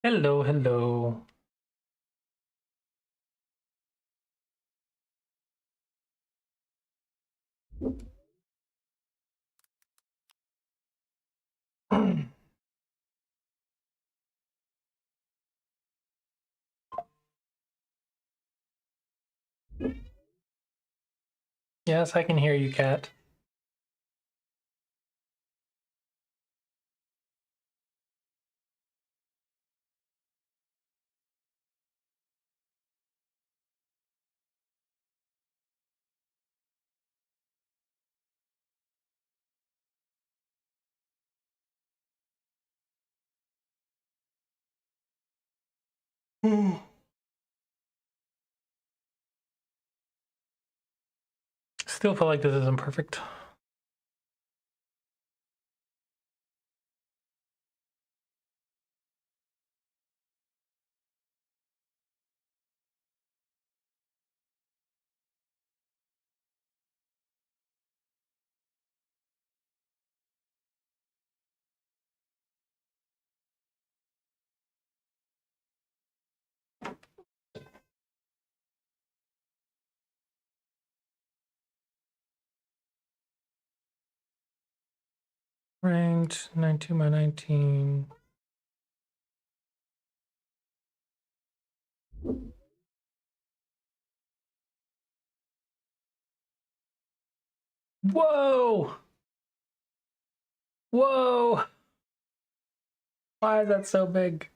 Hello, hello. Yes, I can hear you, Kat. Still feel like this isn't perfect. Range 19 by 19. Whoa! Whoa! Why is that so big?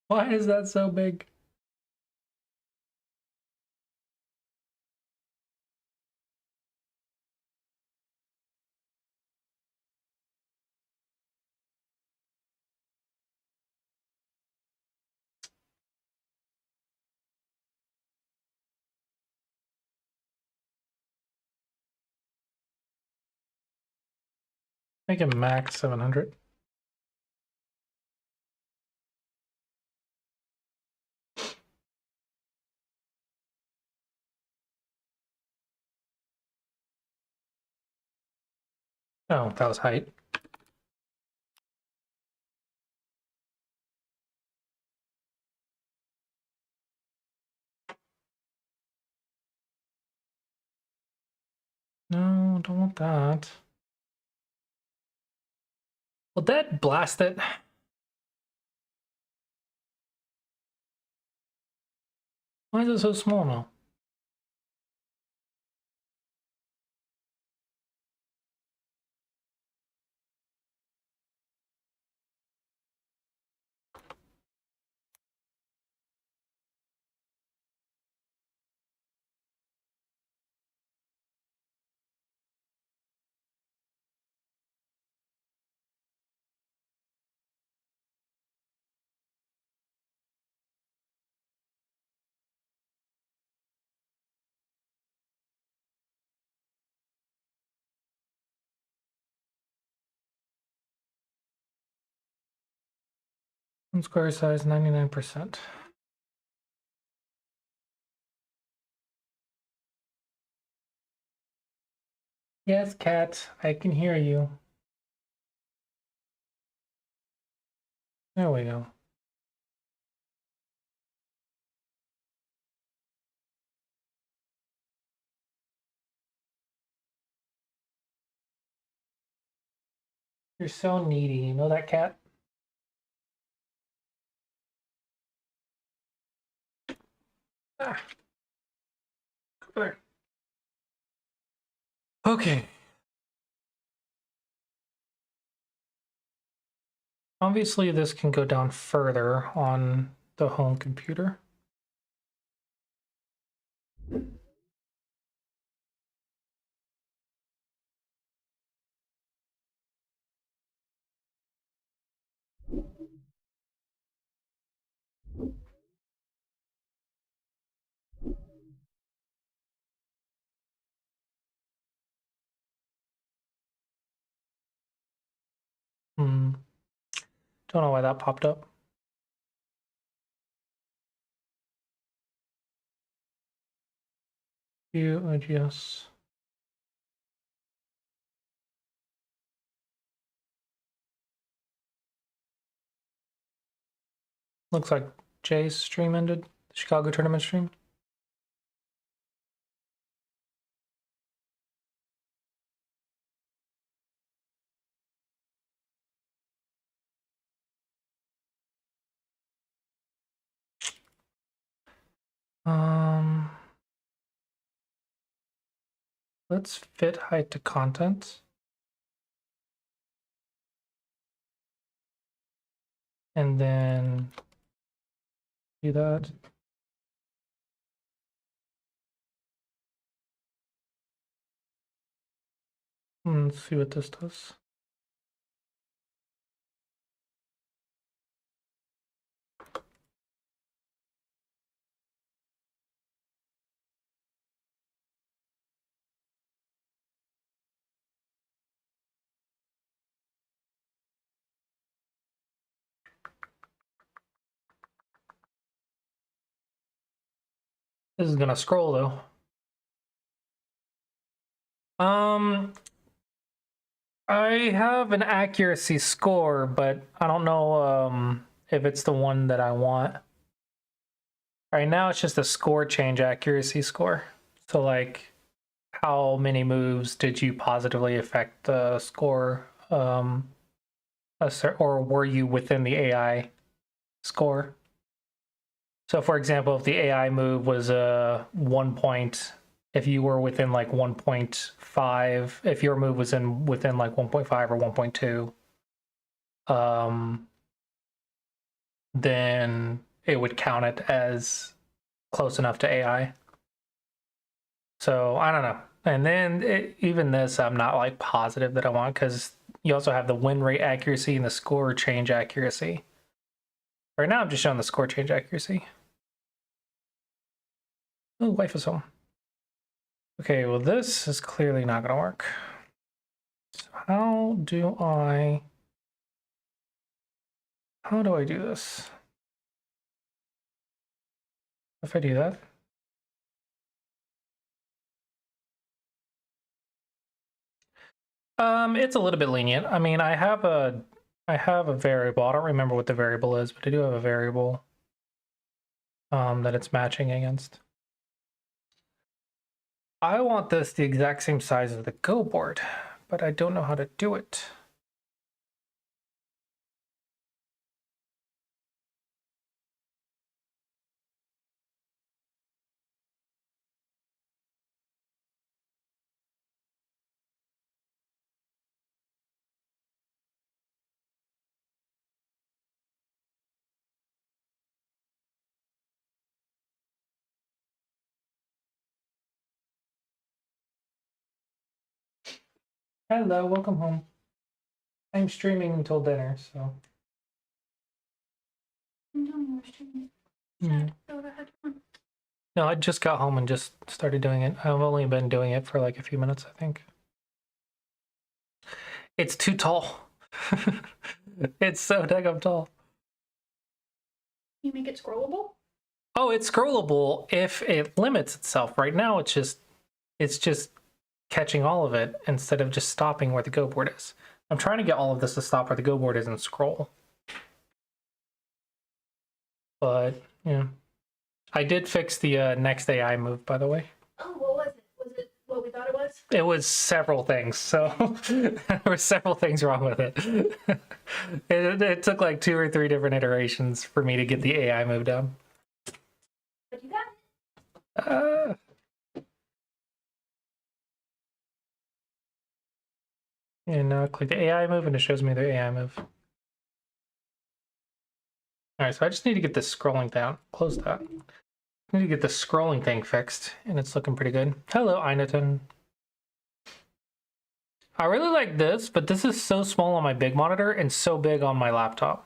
Why is that so big? Make it max 700. Oh, that was height. No, don't want that. Will that blast it? Why is it so small now? One square size 99%. Yes, Kat, I can hear you. There we go. You're so needy. You know that, Kat? Ah, come there. Okay. Obviously, this can go down further on the home computer. Hmm. Don't know why that popped up. View OGS. Looks like Jay's stream ended. The Chicago tournament stream. Let's fit height to content. And then do that. Let's see what this does. This is gonna scroll though. I have an accuracy score, but I don't know if it's the one that I want. Right now it's just a score change accuracy score. So like how many moves did you positively affect the score? Or were you within the AI score? So for example, if the AI move was a 1 point, if you were within like 1.5, if your move was within like 1.5 or 1.2, then it would count it as close enough to AI. So I don't know. And then even this, I'm not like positive that I want, because you also have the win rate accuracy and the score change accuracy. Right now I'm just showing the score change accuracy. Oh, wife is home. Okay, well this is clearly not gonna work. So how do I do this? If I do that, it's a little bit lenient. I mean, I have a variable. I don't remember what the variable is, but I do have a variable that it's matching against. I want this the exact same size as the Go board, but I don't know how to do it. Hello, welcome home. I'm streaming until dinner, so. No, I just got home and just started doing it. I've only been doing it for like a few minutes, I think. It's too tall. It's so daggum tall. You make it scrollable? Oh, it's scrollable if it limits itself. Right now, it's just catching all of it instead of just stopping where the Go board is. I'm trying to get all of this to stop where the Go board is and scroll. But, yeah. I did fix the next AI move, by the way. Oh, what was it? Was it what we thought it was? It was several things, so there were several things wrong with it. It took like 2 or 3 different iterations for me to get the AI move down. But you got it. And now I click the AI move and it shows me the AI move. Alright, so I just need to get this scrolling down. Close that. I need to get the scrolling thing fixed, and it's looking pretty good. Hello, Einaton. I really like this, but this is so small on my big monitor and so big on my laptop.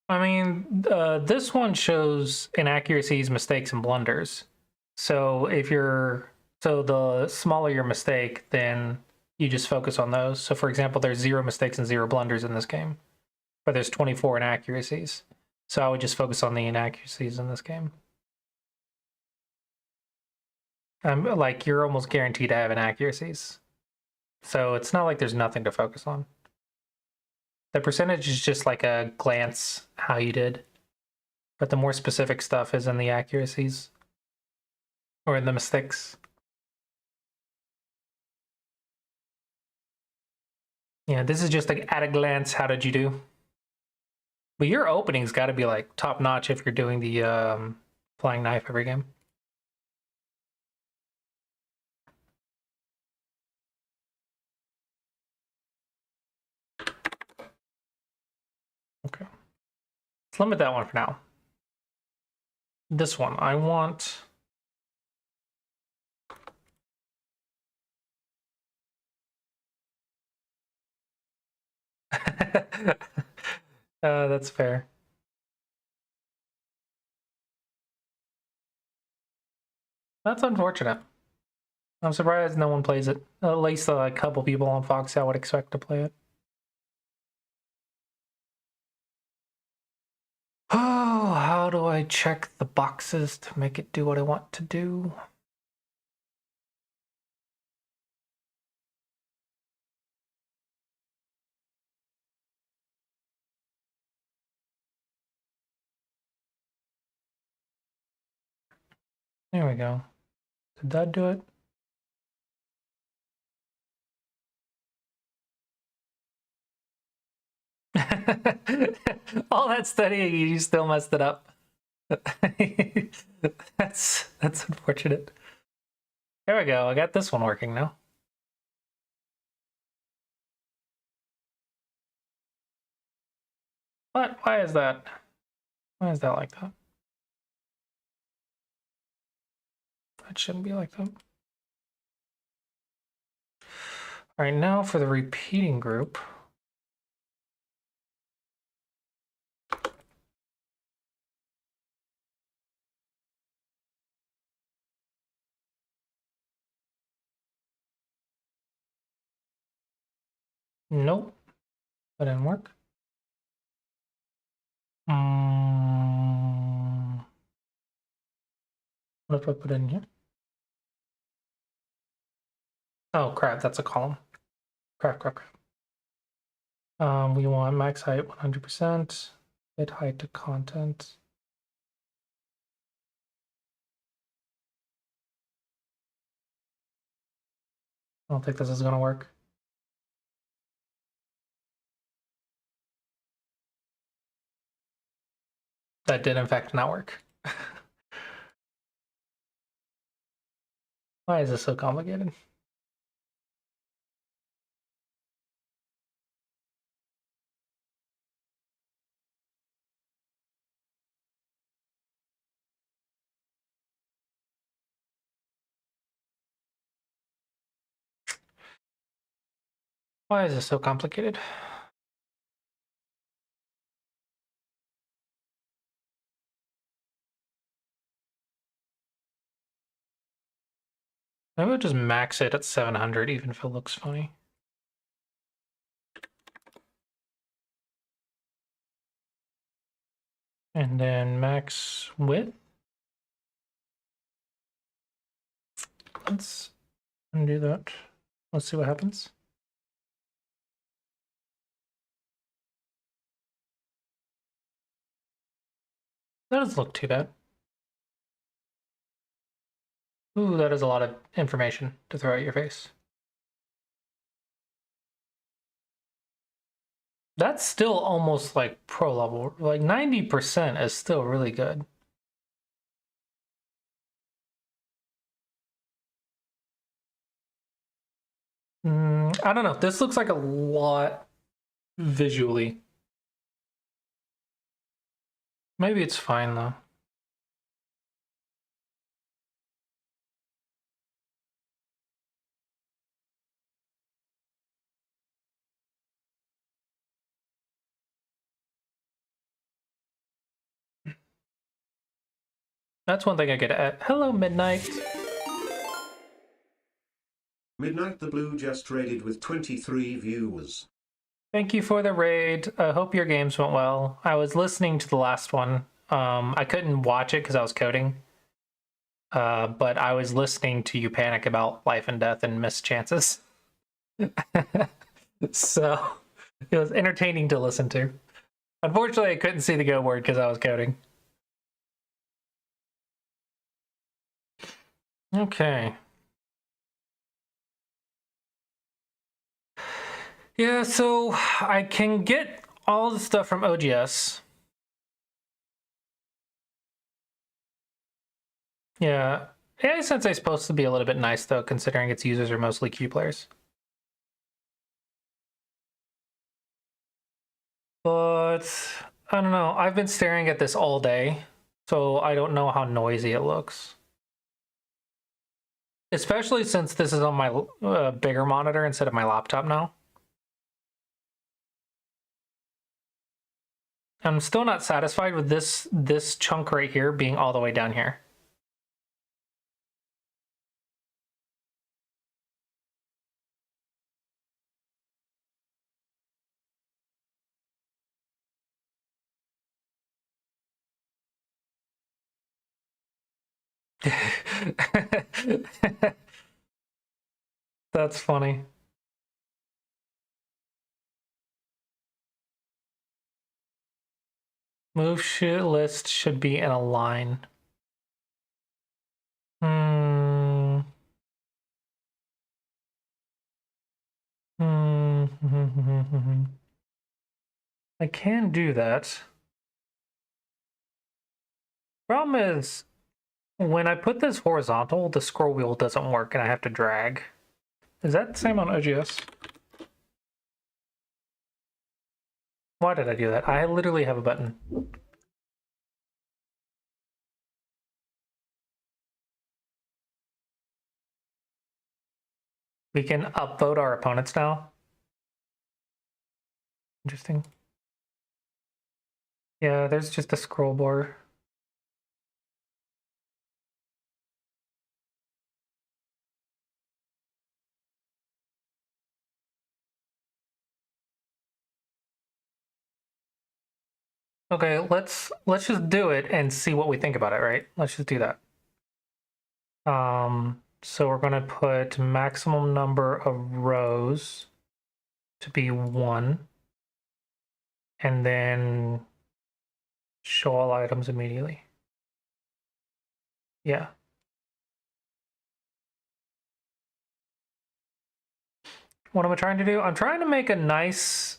I mean, this one shows inaccuracies, mistakes, and blunders. So so the smaller your mistake, then you just focus on those. So for example, there's 0 mistakes and 0 blunders in this game, but there's 24 inaccuracies. So I would just focus on the inaccuracies in this game. Like you're almost guaranteed to have inaccuracies. So it's not like there's nothing to focus on. The percentage is just like a glance how you did. But the more specific stuff is in the accuracies or in the mistakes. Yeah, this is just like at a glance, how did you do? But your opening's got to be like top notch if you're doing the flying knife every game. Okay. Let's limit that one for now. This one, I want... that's fair. That's unfortunate. I'm surprised no one plays it. At least a couple people on Fox I would expect to play it. Oh, how do I check the boxes to make it do what I want to do? There we go. Did that do it? All that studying, you still messed it up. That's unfortunate. There we go. I got this one working now. What? Why is that? Why is that like that? That shouldn't be like that. All right, now for the repeating group. Nope, that didn't work. What if I put it in here? Oh crap, that's a column. Crap. We want max height 100%, bit height to content. I don't think this is gonna work. That did in fact not work. Why is this so complicated? Why is this so complicated? Maybe we'll just max it at 700 even if it looks funny. And then max width. Let's undo that. Let's see what happens. That doesn't look too bad. Ooh, that is a lot of information to throw at your face. That's still almost like pro level. Like 90% is still really good. I don't know. This looks like a lot visually. Maybe it's fine though. That's one thing I get at. Hello, Midnight. Midnight the Blue just raided with 23 viewers. Thank you for the raid. I hope your games went well. I was listening to the last one. I couldn't watch it because I was coding. but I was listening to you panic about life and death and missed chances. So it was entertaining to listen to. Unfortunately, I couldn't see the go word because I was coding. Okay. Yeah, so I can get all the stuff from OGS. Yeah. AI Sensei is supposed to be a little bit nice, though, considering its users are mostly Q players. But I don't know. I've been staring at this all day, so I don't know how noisy it looks. Especially since this is on my bigger monitor instead of my laptop now. I'm still not satisfied with this chunk right here being all the way down here. That's funny. Move list should be in a line. Hmm. I can do that. Problem is, when I put this horizontal, the scroll wheel doesn't work and I have to drag. Is that the same on OGS? Why did I do that? I literally have a button. We can upvote our opponents now. Interesting. Yeah, there's just a scroll bar. Okay, let's just do it and see what we think about it, right? Let's just do that. So we're gonna put maximum number of rows to be 1, and then show all items immediately. Yeah. What am I trying to do? I'm trying to make a nice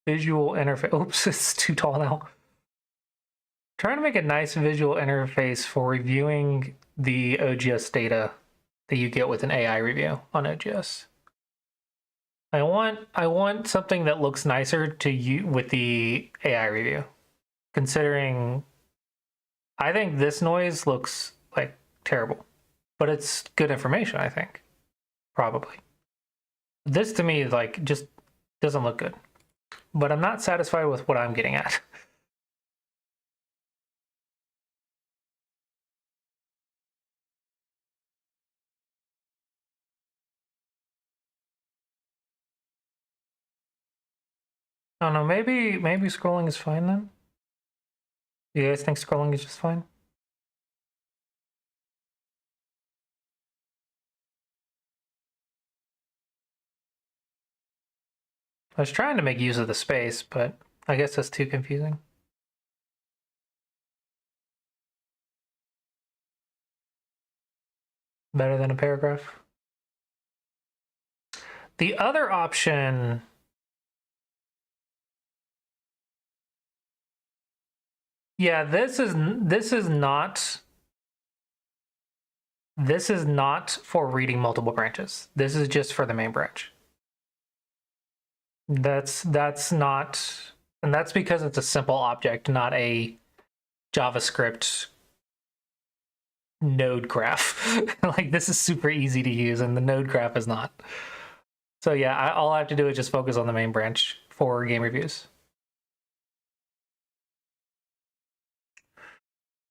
visual interface. Oops, it's too tall now. Trying to make a nice visual interface for reviewing the OGS data that you get with an AI review on OGS. I want something that looks nicer to you with the AI review. Considering I think this noise looks like terrible, but it's good information, I think. Probably. This to me like just doesn't look good. But I'm not satisfied with what I'm getting at. I don't know, maybe scrolling is fine then? Do you guys think scrolling is just fine? I was trying to make use of the space, but I guess that's too confusing. Better than a paragraph. The other option, yeah, this is not for reading multiple branches. This is just for the main branch. That's not, and that's because it's a simple object, not a JavaScript node graph. Like this is super easy to use and the node graph is not. So yeah, all I have to do is just focus on the main branch for game reviews.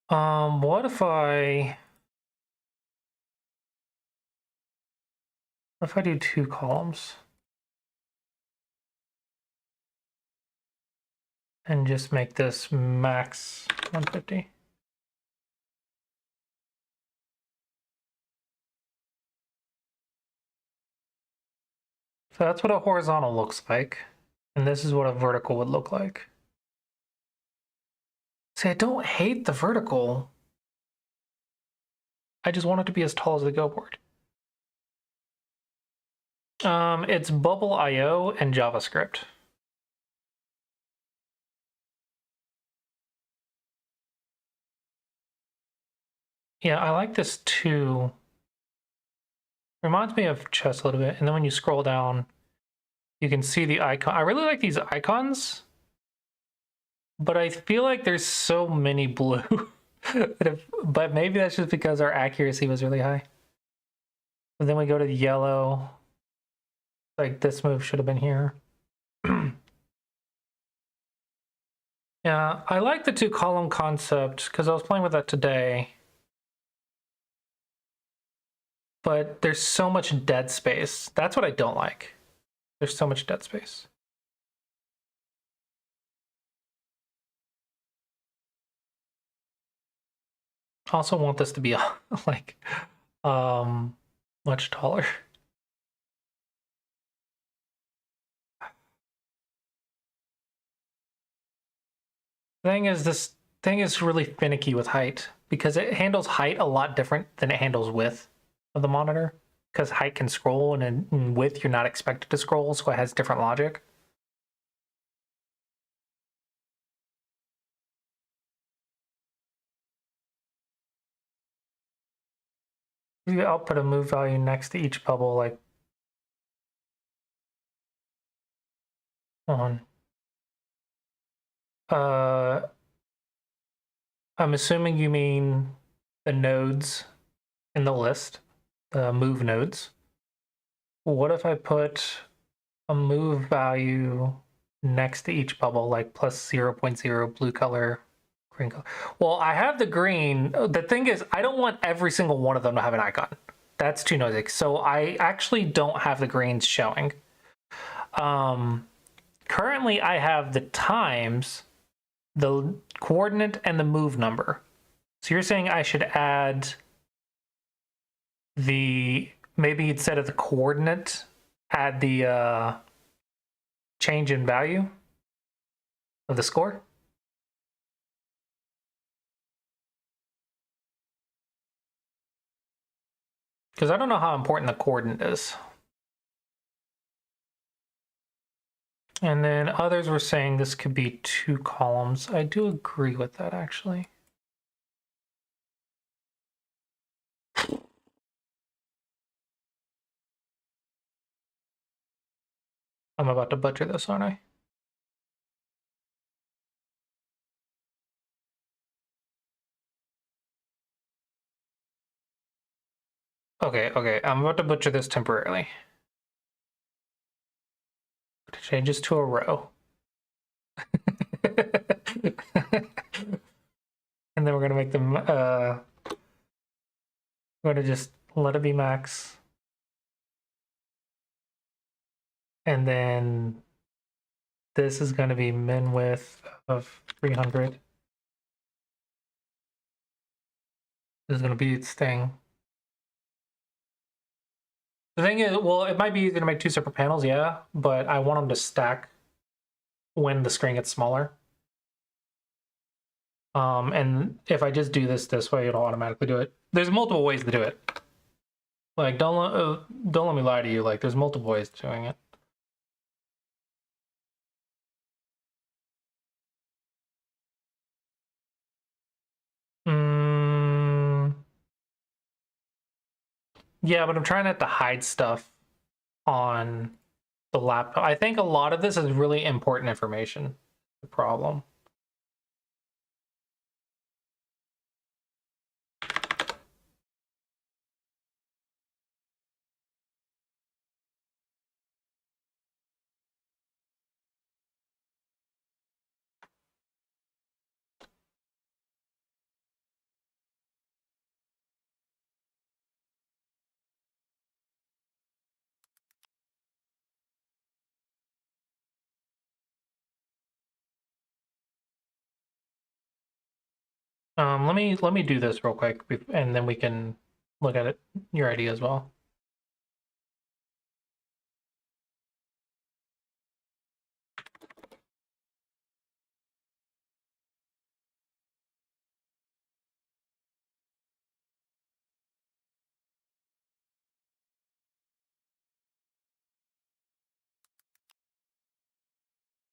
What if I do 2 columns? And just make this max 150. So that's what a horizontal looks like. And this is what a vertical would look like. See, I don't hate the vertical. I just want it to be as tall as the Go board. It's Bubble.io and JavaScript. Yeah, I like this too. Reminds me of chess a little bit. And then when you scroll down, you can see the icon. I really like these icons, but I feel like there's so many blue. But maybe that's just because our accuracy was really high. And then we go to the yellow. Like this move should have been here. Yeah, I like the two column concept because I was playing with that today. But there's so much dead space. That's what I don't like. There's so much dead space. I also want this to be like much taller. Thing is, this thing is really finicky with height because it handles height a lot different than it handles width of the monitor. Because height can scroll and in width you're not expected to scroll, so it has different logic. You output a move value next to each bubble, like on. I'm assuming you mean the nodes in the list, the move nodes. What if I put a move value next to each bubble, like plus 0.0 blue color, green color? Well, I have the green. The thing is, I don't want every single one of them to have an icon. That's too noisy. So I actually don't have the greens showing. Currently, I have the times, the coordinate, and the move number. So you're saying I should add the, maybe instead of the coordinate, add the change in value of the score? Because I don't know how important the coordinate is. And then others were saying this could be 2 columns. I do agree with that, actually. I'm about to butcher this, aren't I? Okay, I'm about to butcher this temporarily. It changes to a row. And then we're gonna make them, we're gonna just let it be max. And then this is gonna be min width of 300. This is gonna be its thing. The thing is, well, it might be easy to make 2 separate panels, yeah, but I want them to stack when the screen gets smaller. And if I just do this way, it'll automatically do it. There's multiple ways to do it. Like, don't let me lie to you. Like, there's multiple ways to doing it. Yeah, but I'm trying not to hide stuff on the laptop. I think a lot of this is really important information. The problem. Let me do this real quick, and then we can look at it, your idea as well.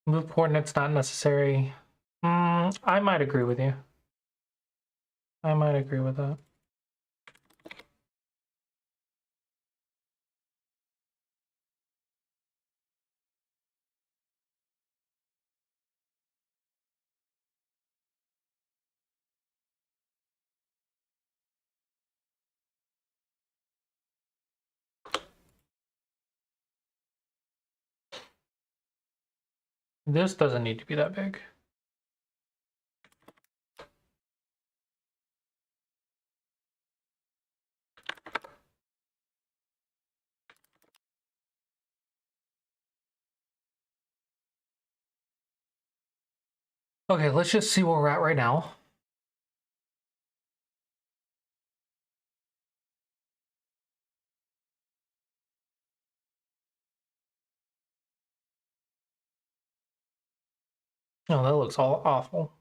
Move coordinates not necessary. I might agree with you. I might agree with that. This doesn't need to be that big. Okay, let's just see where we're at right now. Oh, that looks all awful.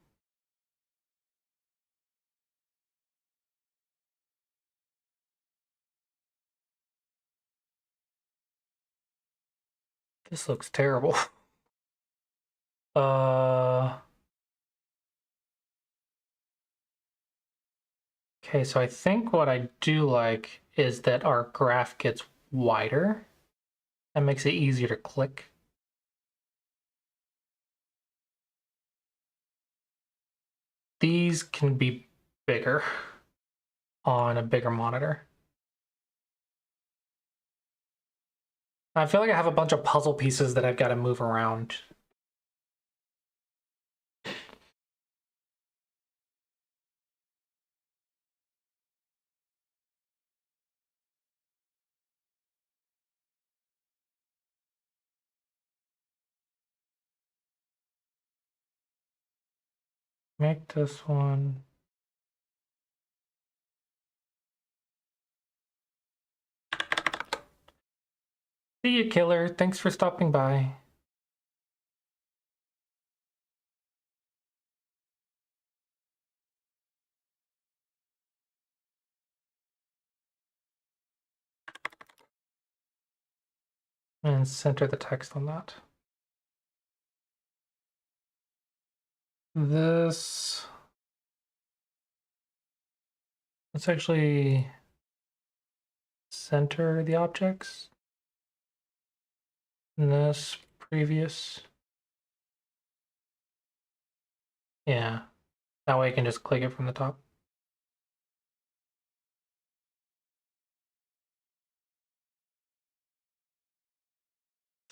This looks terrible. Okay, so I think what I do like is that our graph gets wider. That makes it easier to click. These can be bigger on a bigger monitor. I feel like I have a bunch of puzzle pieces that I've got to move around. Make this one. See you, killer. Thanks for stopping by. And center the text on that. This. Let's actually center the objects. And this previous. Yeah. That way I can just click it from the top.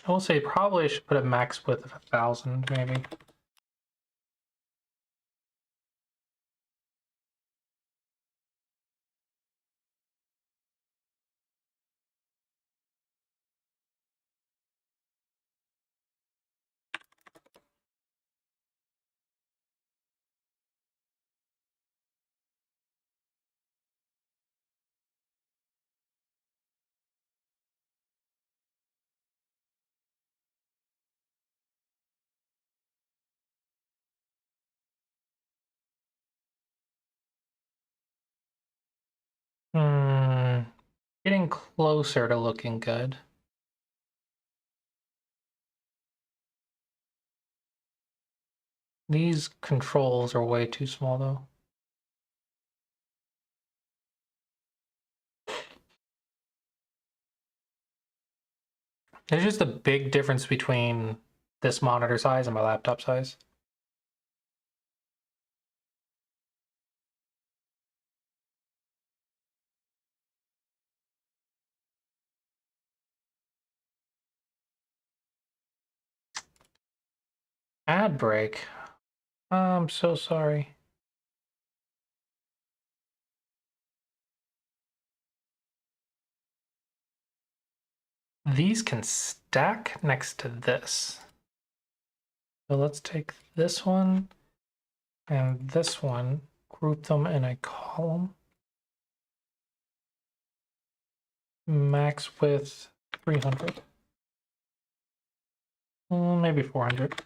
I will say probably I should put a max width of 1,000 maybe. Getting closer to looking good. These controls are way too small though. There's just a big difference between this monitor size and my laptop size. Ad break. I'm so sorry. These can stack next to this. So let's take this one and this one, group them in a column. Max width 300. Maybe 400.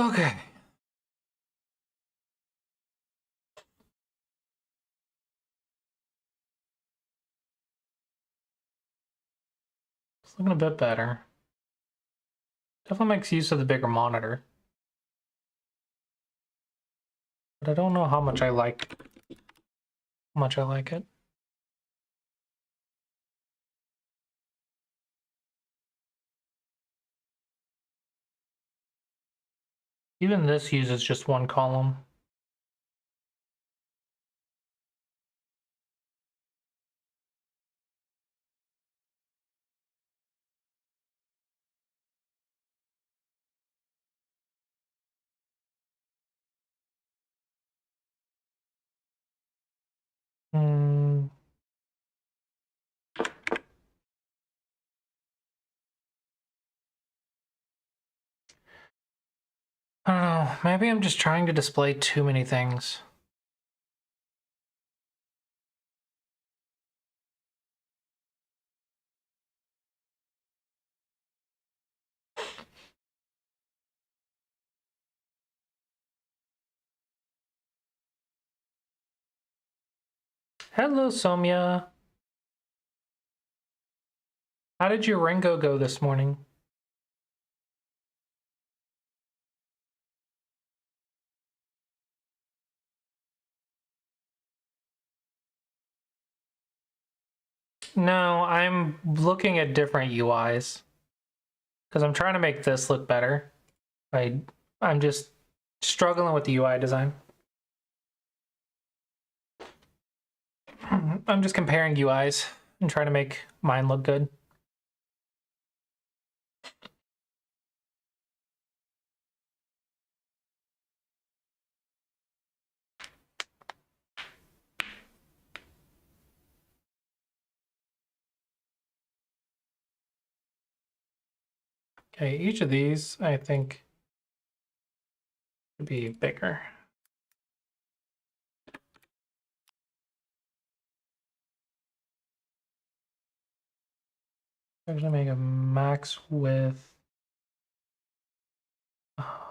Okay. It's looking a bit better. Definitely makes use of the bigger monitor. But I don't know how much I like it. Even this uses just one column. Hmm. I don't know. Maybe I'm just trying to display too many things. Hello, Somya. How did your Rengo go this morning? No, I'm looking at different UIs because I'm trying to make this look better. I'm just struggling with the UI design. I'm just comparing UIs and trying to make mine look good. Okay, each of these I think should be bigger. I'm gonna make a max width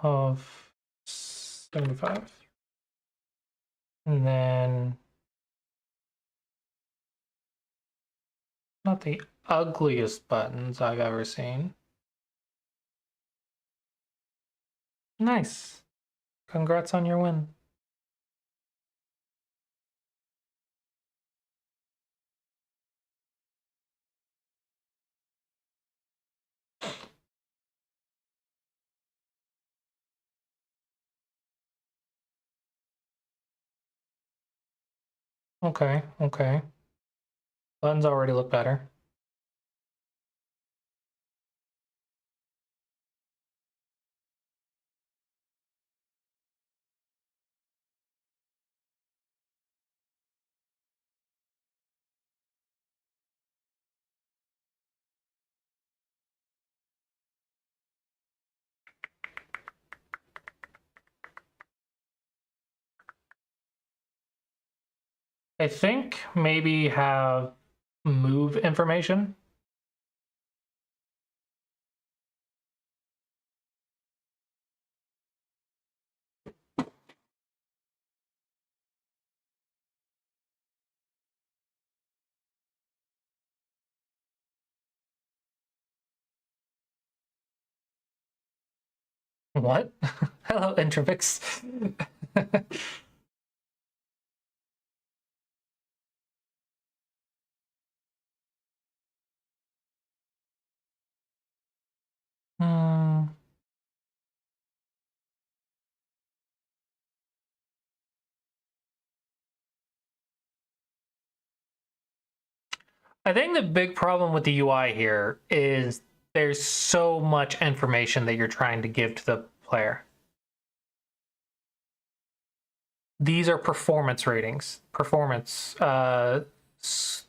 of 75. And then not the ugliest buttons I've ever seen. Nice. Congrats on your win. Okay, okay. Buttons already look better. I think maybe have move information. What? Hello, Introvix. Hmm. I think the big problem with the UI here is there's so much information that you're trying to give to the player. These are performance ratings. Performance. It's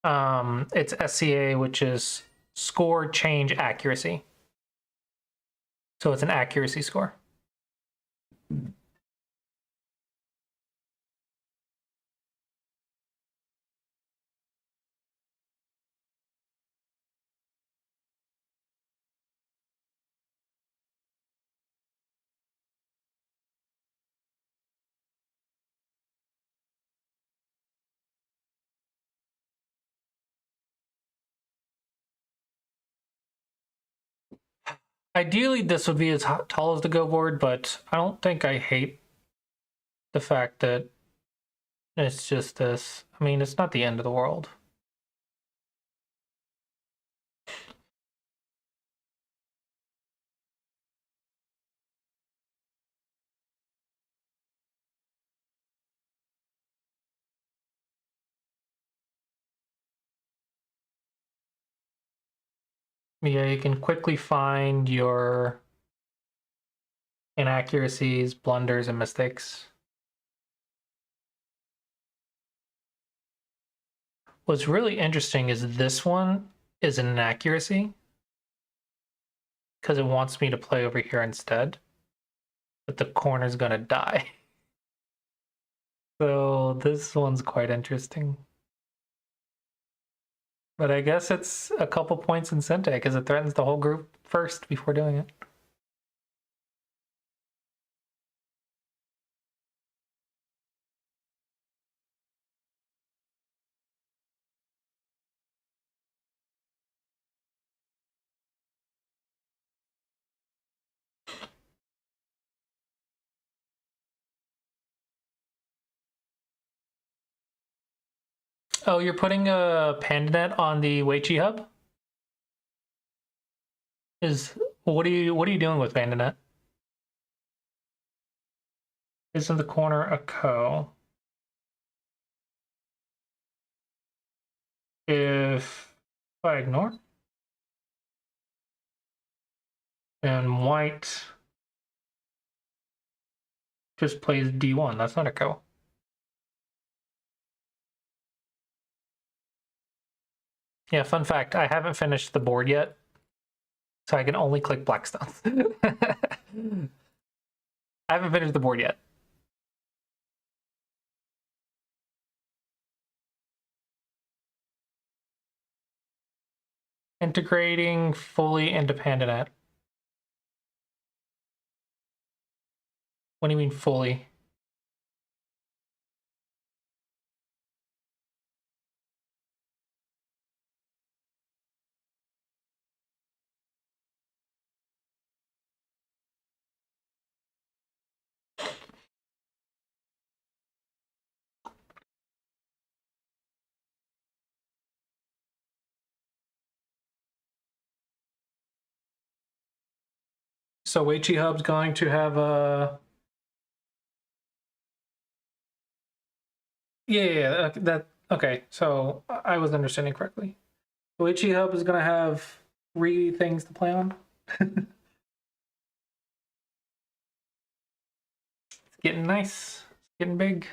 SCA, which is score change accuracy. So it's an accuracy score. Ideally, this would be as tall as the Go board, but I don't think I hate the fact that it's just this. I mean, it's not the end of the world. Yeah, you can quickly find your inaccuracies, blunders, and mistakes. What's really interesting is this one is an inaccuracy because it wants me to play over here instead, but the corner's gonna die. So this one's quite interesting. But I guess it's a couple points in Sente because it threatens the whole group first before doing it. Oh, you're putting a PandaNet on the Weiqi hub? What are you doing with PandaNet? Isn't the corner a co? If I ignore, and white just plays D1. That's not a co. Yeah, fun fact, I haven't finished the board yet, so I can only click Blackstone. I haven't finished the board yet. Integrating fully into PandaNet. What do you mean fully? So Weiqi Hub's going to have a... Yeah, that... Okay, so I was understanding correctly. Weiqi Hub is going to have 3 things to play on. It's getting nice. It's getting big.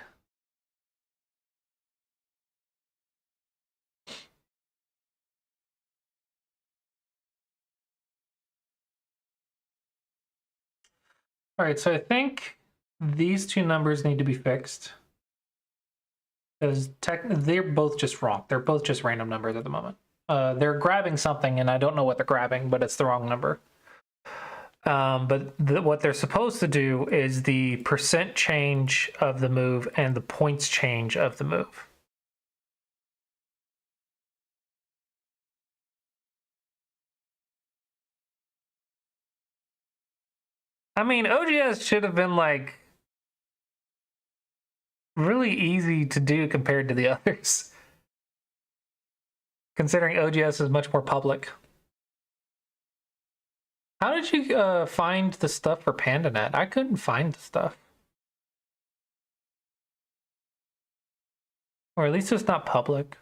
All right, so I think these 2 numbers need to be fixed. Because they're both just wrong. They're both just random numbers at the moment. They're grabbing something, and I don't know what they're grabbing, but it's the wrong number. But what they're supposed to do is the percent change of the move and the points change of the move. I mean, OGS should have been like really easy to do compared to the others, considering OGS is much more public. How did you find the stuff for PandaNet? I couldn't find the stuff. Or at least it's not public.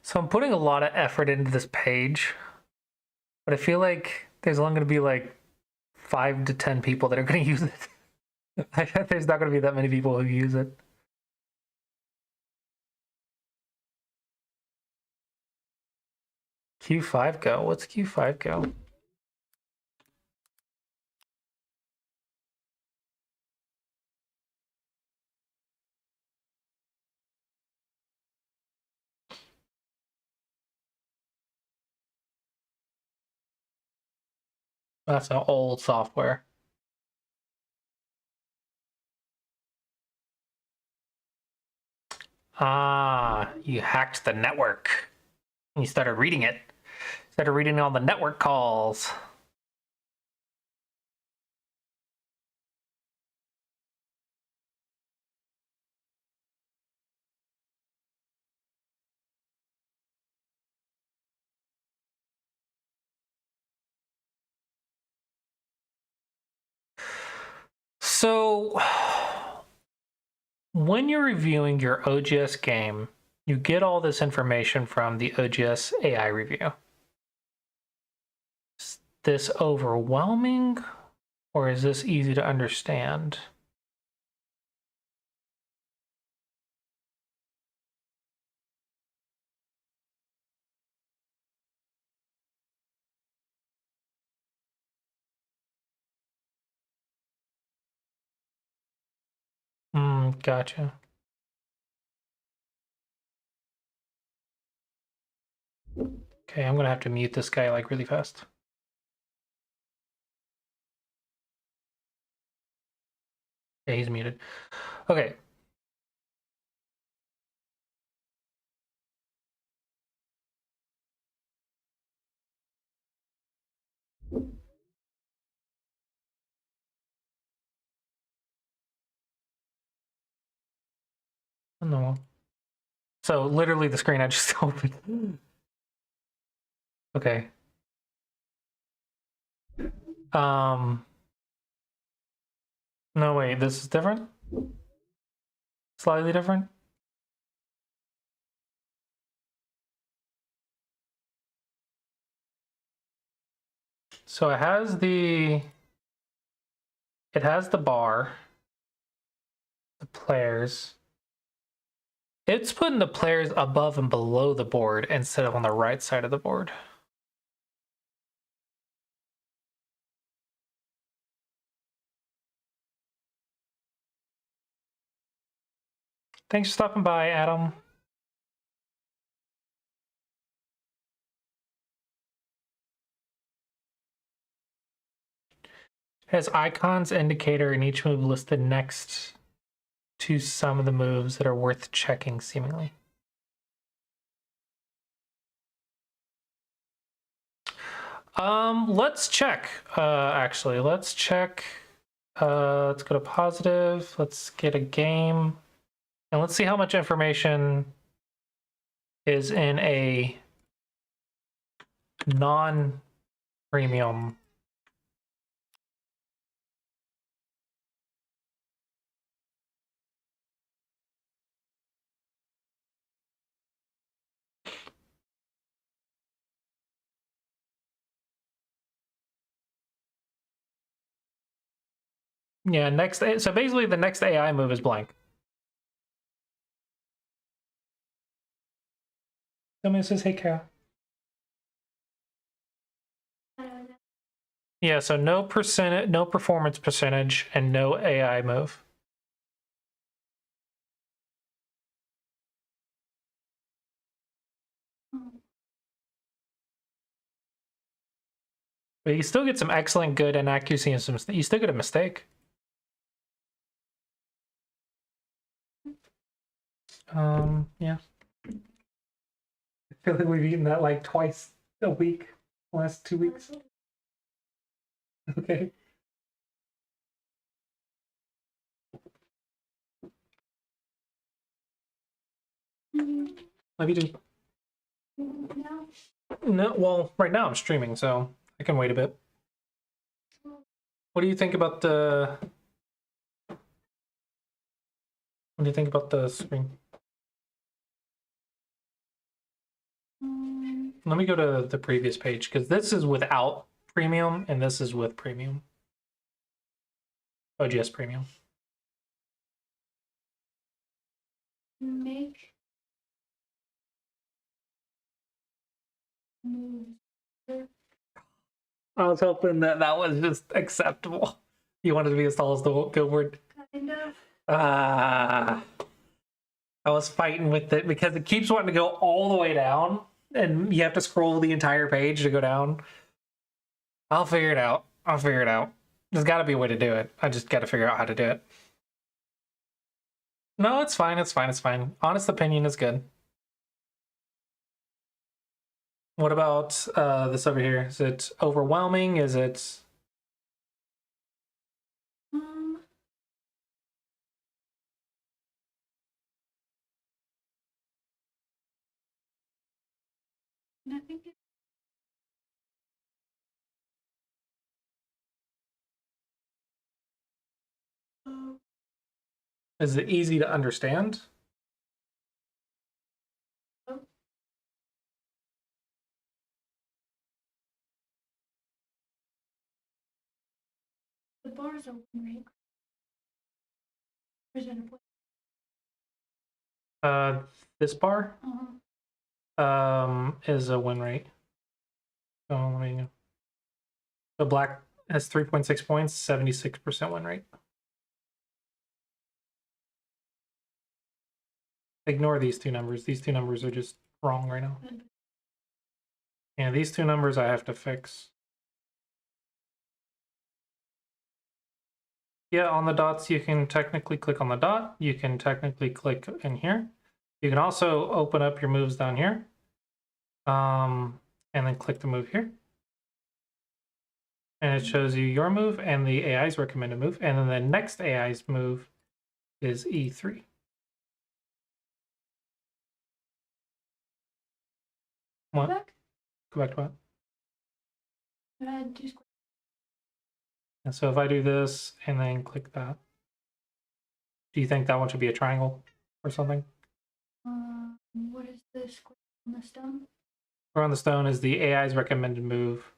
So I'm putting a lot of effort into this page, but I feel like there's only going to be like 5 to 10 people that are going to use it. I bet there's not going to be that many people who use it. Q5 Go? What's Q5 Go? That's an old software. Ah, you hacked the network. And you started reading it. Started reading all the network calls. So, when you're reviewing your OGS game, you get all this information from the OGS AI review. Is this overwhelming, or is this easy to understand? Gotcha. Okay, I'm gonna have to mute this guy like really fast. Okay, he's muted. Okay. No. So literally the screen I just opened. Okay. No, wait, this is different? Slightly different? So it has the bar, the players. It's putting the players above and below the board instead of on the right side of the board. Thanks for stopping by, Adam. Has icons indicator in each move listed next to some of the moves that are worth checking, seemingly. Let's check. Actually, let's check. Let's go to positive. Let's get a game. And let's see how much information is in a non-premium. Yeah, next. So basically, the next AI move is blank. Somebody says, "Hey, Kara." Yeah, so no percentage, no performance percentage, and no AI move. But you still get some excellent, good, and accuracy, and some. You still get a mistake. Yeah. I feel like we've eaten that like twice a week, last 2 weeks. Okay. Love you too. No. No, well, right now I'm streaming, so I can wait a bit. What do you think about the? What do you think about the screen? Let me go to the previous page because this is without premium and this is with premium. OGS premium. Make moves. I was hoping that that was just acceptable. You wanted to be as tall as the billboard. Kind of. Ah, I was fighting with it because it keeps wanting to go all the way down, and you have to scroll the entire page to go down. I'll figure it out. I'll figure it out. There's got to be a way to do it. I just got to figure out how to do it. No, it's fine. It's fine. It's fine. Honest opinion is good. What about this over here? Is it overwhelming? Is it... I think it, Is it easy to understand? the bars open, right? Presentable. This bar is a win rate. So let me know. So black has 3.6 points, 76% win rate. Ignore these two numbers. These two numbers are just wrong right now. Yeah, these two numbers I have to fix. Yeah, on the dots, you can technically click on the dot. You can technically click in here. You can also open up your moves down here. And then click the move here. And it shows you your move and the AI's recommended move. And then the next AI's move is E3. What? Back? Go back to what? Do square. And so if I do this and then click that, do you think that one should be a triangle or something? What is the square on the stone? Or on the stone is the AI's recommended move,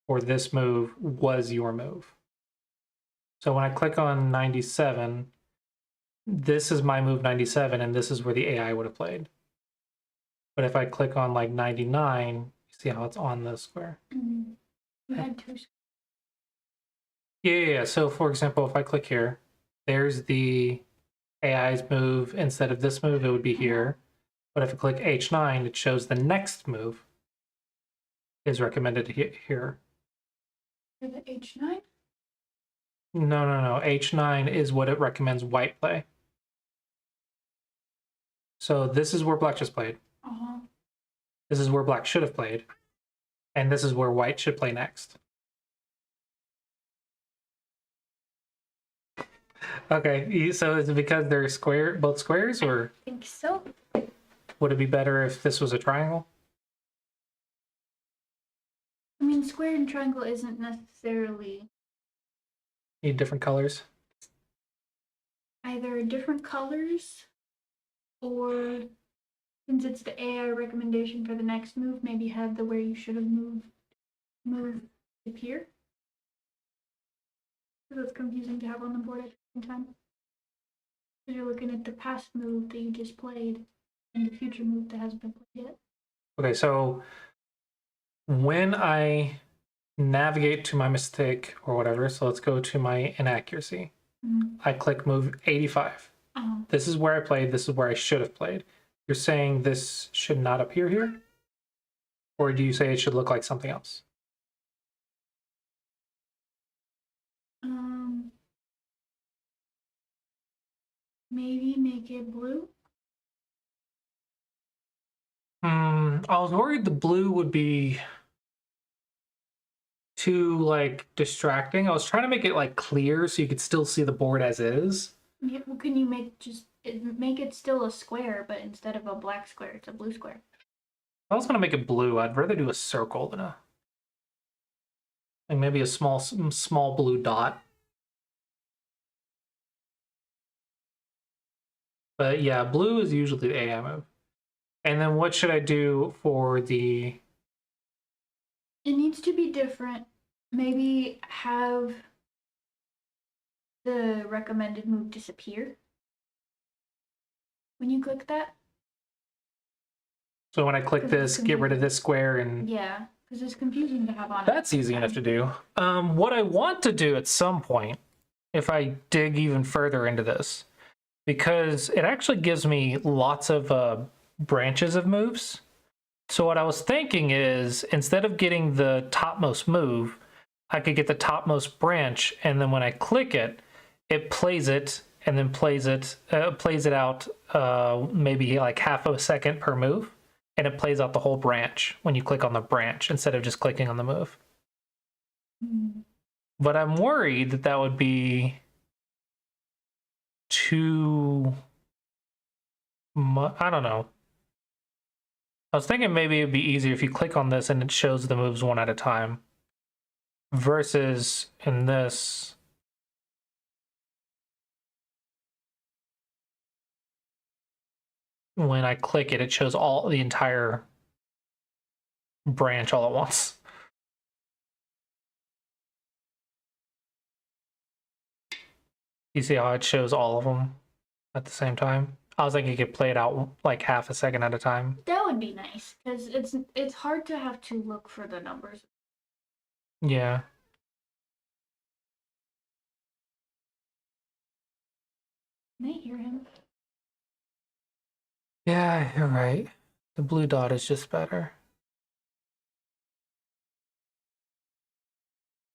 or this move was your move. So when I click on 97, this is my move 97, and this is where the AI would have played. But if I click on like 99, you see how it's on the square. You had two squares. Yeah. So for example, if I click here, there's the AI's move. Instead of this move, it would be here. But if I click H9, it shows the next move is recommended here. For the H9? No. H9 is what it recommends white play. So this is where black just played. This is where black should have played. And this is where white should play next. Okay, so is it because they're square, both squares, or I think so. would it be better if this was a triangle? I mean, square and triangle isn't necessarily Need different colors? either different colors or, since it's the AI recommendation for the next move, maybe have the where you should have moved appear. Because it's confusing to have on the board at the same time. Because you're looking at the past move that you just played and the future move that hasn't been played yet. Okay, so when I navigate to my mistake or whatever, so let's go to my inaccuracy. I click move 85. This is where I played, this is where I should have played. You're saying this should not appear here? Or do you say it should look like something else? Maybe make it blue. I was worried the blue would be too like distracting. I was trying to make it like clear so you could still see the board as is. Yeah, well, can you make it still a square, but instead of a black square, it's a blue square? I was gonna make it blue. I'd rather do a circle than a like maybe a small blue dot. But yeah, blue is usually the AI move. And then what should I do for the... It needs to be different. Maybe have the recommended move disappear when you click that. So when I click Because it's this, get rid of this square, and Yeah, because it's confusing to have on. that's easy enough to do. What I want to do at some point, if I dig even further into this, because it actually gives me lots of branches of moves. So what I was thinking is, instead of getting the topmost move, I could get the topmost branch, and then when I click it, it plays it, and then plays it out maybe like half a second per move, and it plays out the whole branch when you click on the branch instead of just clicking on the move. Mm. But I'm worried that that would be too much. I don't know. I was thinking maybe it'd be easier if you click on this and it shows the moves one at a time, versus in this. When I click it, it shows the entire branch all at once. You see how it shows all of them at the same time? I was thinking you could play it out like half a second at a time. That would be nice because it's hard to have to look for the numbers. Yeah. Can I hear him? Yeah, you're right. The blue dot is just better.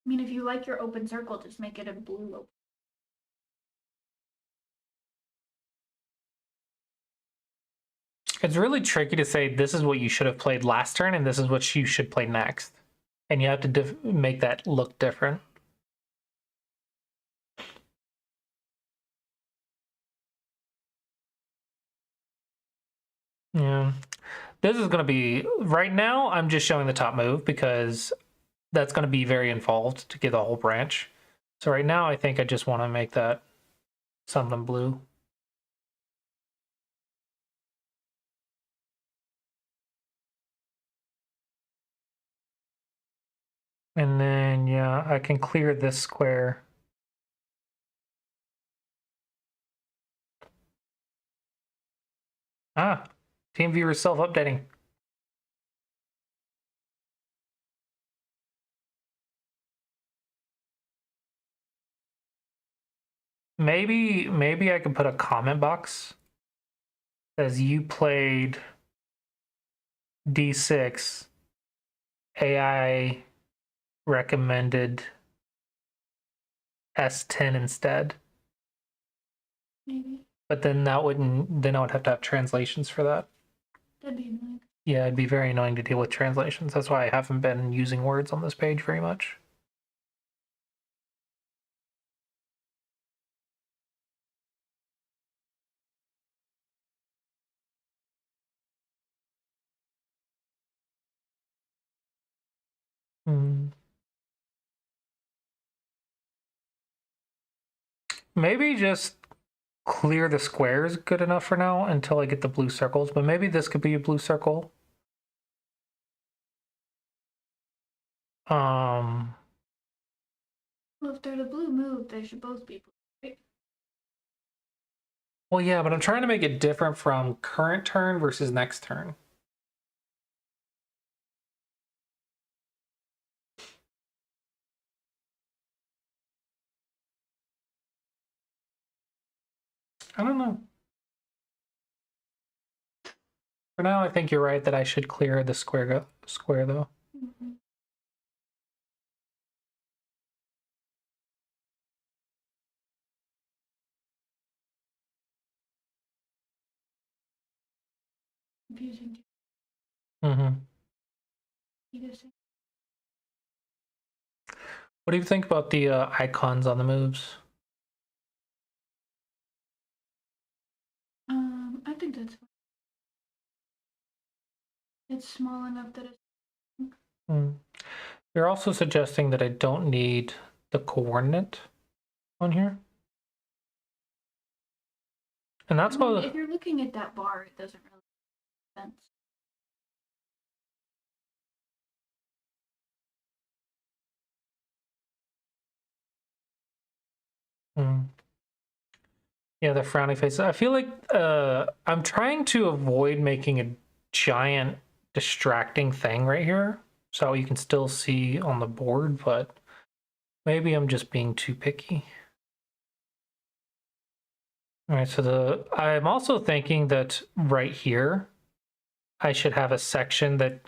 I mean, if you like your open circle, just make it a blue open. It's really tricky to say this is what you should have played last turn and this is what you should play next. And you have to make that look different. Yeah. This is going to be, right now, I'm just showing the top move because that's going to be very involved to get the whole branch. So right now, I think I just want to make that something blue. And then, yeah, I can clear this square. Ah, team viewer self-updating. Maybe I could put a comment box that says you played D6, AI recommended S10 instead. Maybe But then that wouldn't, then I would have to have translations for that. that'd be annoying. Yeah, it'd be very annoying to deal with translations. That's why I haven't been using words on this page very much. Maybe just clear the squares good enough for now until I get the blue circles, but maybe this could be a blue circle. Well, if they're the blue move, they should both be blue, right? Well, yeah, but I'm trying to make it different from current turn versus next turn. I don't know. For now, I think you're right that I should clear the square though. Mm-hmm. Confusing. Mm-hmm. You just say, What do you think about the icons on the moves? I think that's fine. It's small enough that it's. You're also suggesting that I don't need the coordinate on here. And that's what... If you're looking at that bar, it doesn't really make sense. Yeah, the frowny face. I feel like I'm trying to avoid making a giant distracting thing right here. So you can still see on the board, but maybe I'm just being too picky. All right, so I'm also thinking that right here, I should have a section that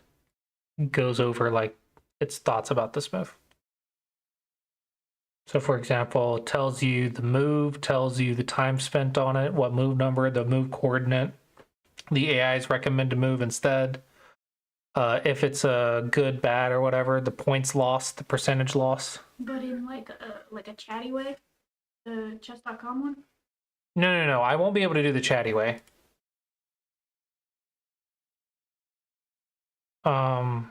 goes over like its thoughts about this move. So for example, it tells you the move, tells you the time spent on it, what move number, the move coordinate, the AI's recommended move instead. If it's a good, bad, or whatever, the points lost, the percentage loss. But in like a chatty way, the chess.com one. No. I won't be able to do the chatty way. Well,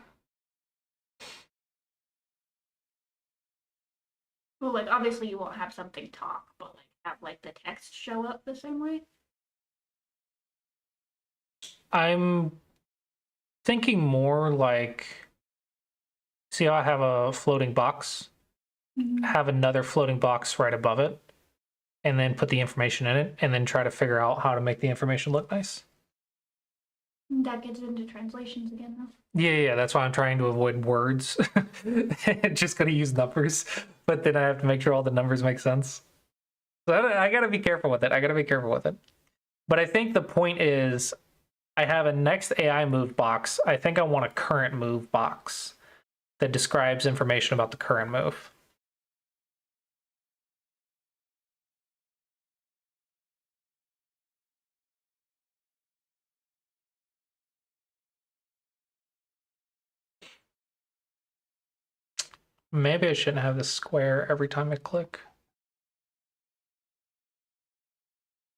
like obviously you won't have something talk, but like have like the text show up the same way. I'm thinking more like, see how I have a floating box? Have another floating box right above it, and then put the information in it, and then try to figure out how to make the information look nice. That gets into translations again, though. Yeah, that's why I'm trying to avoid words. Just gonna use numbers, but then I have to make sure all the numbers make sense. So I gotta be careful with it. But I think the point is, I have a next AI move box. I think I want a current move box that describes information about the current move. Maybe I shouldn't have this square every time I click.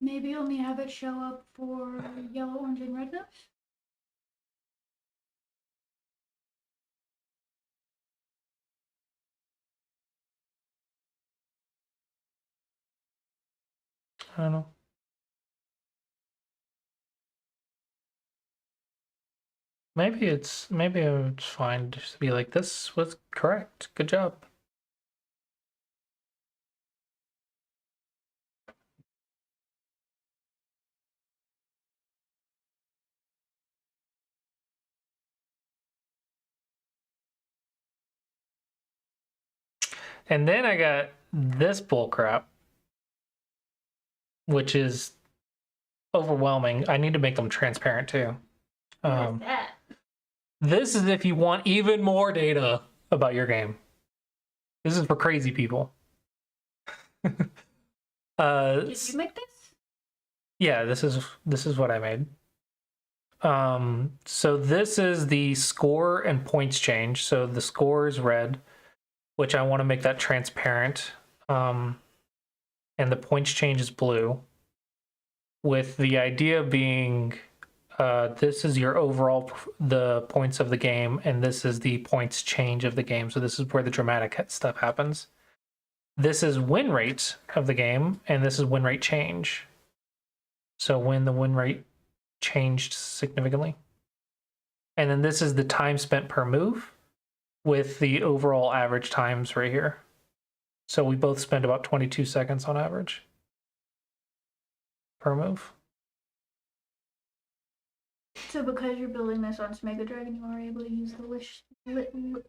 Maybe only have it show up for yellow, orange, and red moves. I don't know. Maybe it's fine just to be like, this was correct. Good job. And then I got this bull crap, which is overwhelming. I need to make them transparent too. What is that? This is if you want even more data about your game. This is for crazy people. Did you make this? Yeah, this is what I made. So this is the score and points change. So the score is red, which I want to make that transparent. And the points change is blue, with the idea being this is your overall the points of the game, and this is the points change of the game. So this is where the dramatic stuff happens. This is win rate of the game, and this is win rate change. So when the win rate changed significantly. And then this is the time spent per move, with the overall average times right here. So we both spend about 22 seconds on average per move. So because you're building this on Smega Dragon, you are able to use the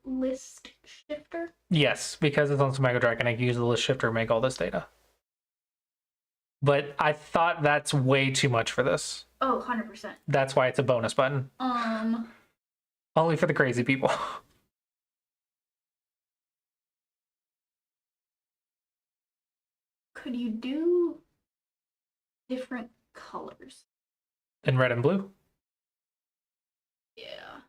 list shifter? Yes, because it's on Mega Dragon, I can use the list shifter to make all this data. But I thought that's way too much for this. Oh, 100%. That's why it's a bonus button. Only for the crazy people. Could you do different colors? In red and blue? Yeah.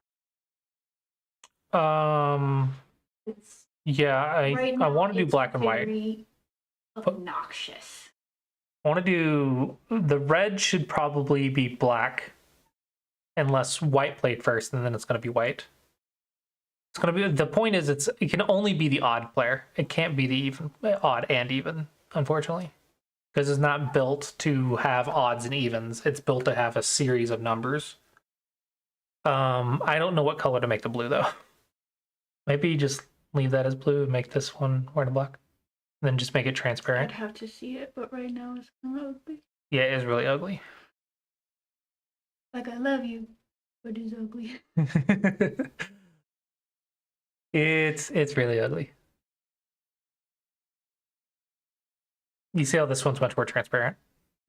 It's Yeah, I want to do black and white. very obnoxious. I want to do the red should probably be black, unless white played first, and then it's going to be white. It's going to be, the point is it can only be the odd player. It can't be the even, odd and even, unfortunately, because it's not built to have odds and evens. It's built to have a series of numbers. I don't know what color to make the blue though. Maybe just leave that as blue and make this one white and black. And then just make it transparent. I'd have to see it, but right now it's kind of ugly. Yeah, it is really ugly. Like, I love you, But it's ugly. It's really ugly. You see how this one's much more transparent?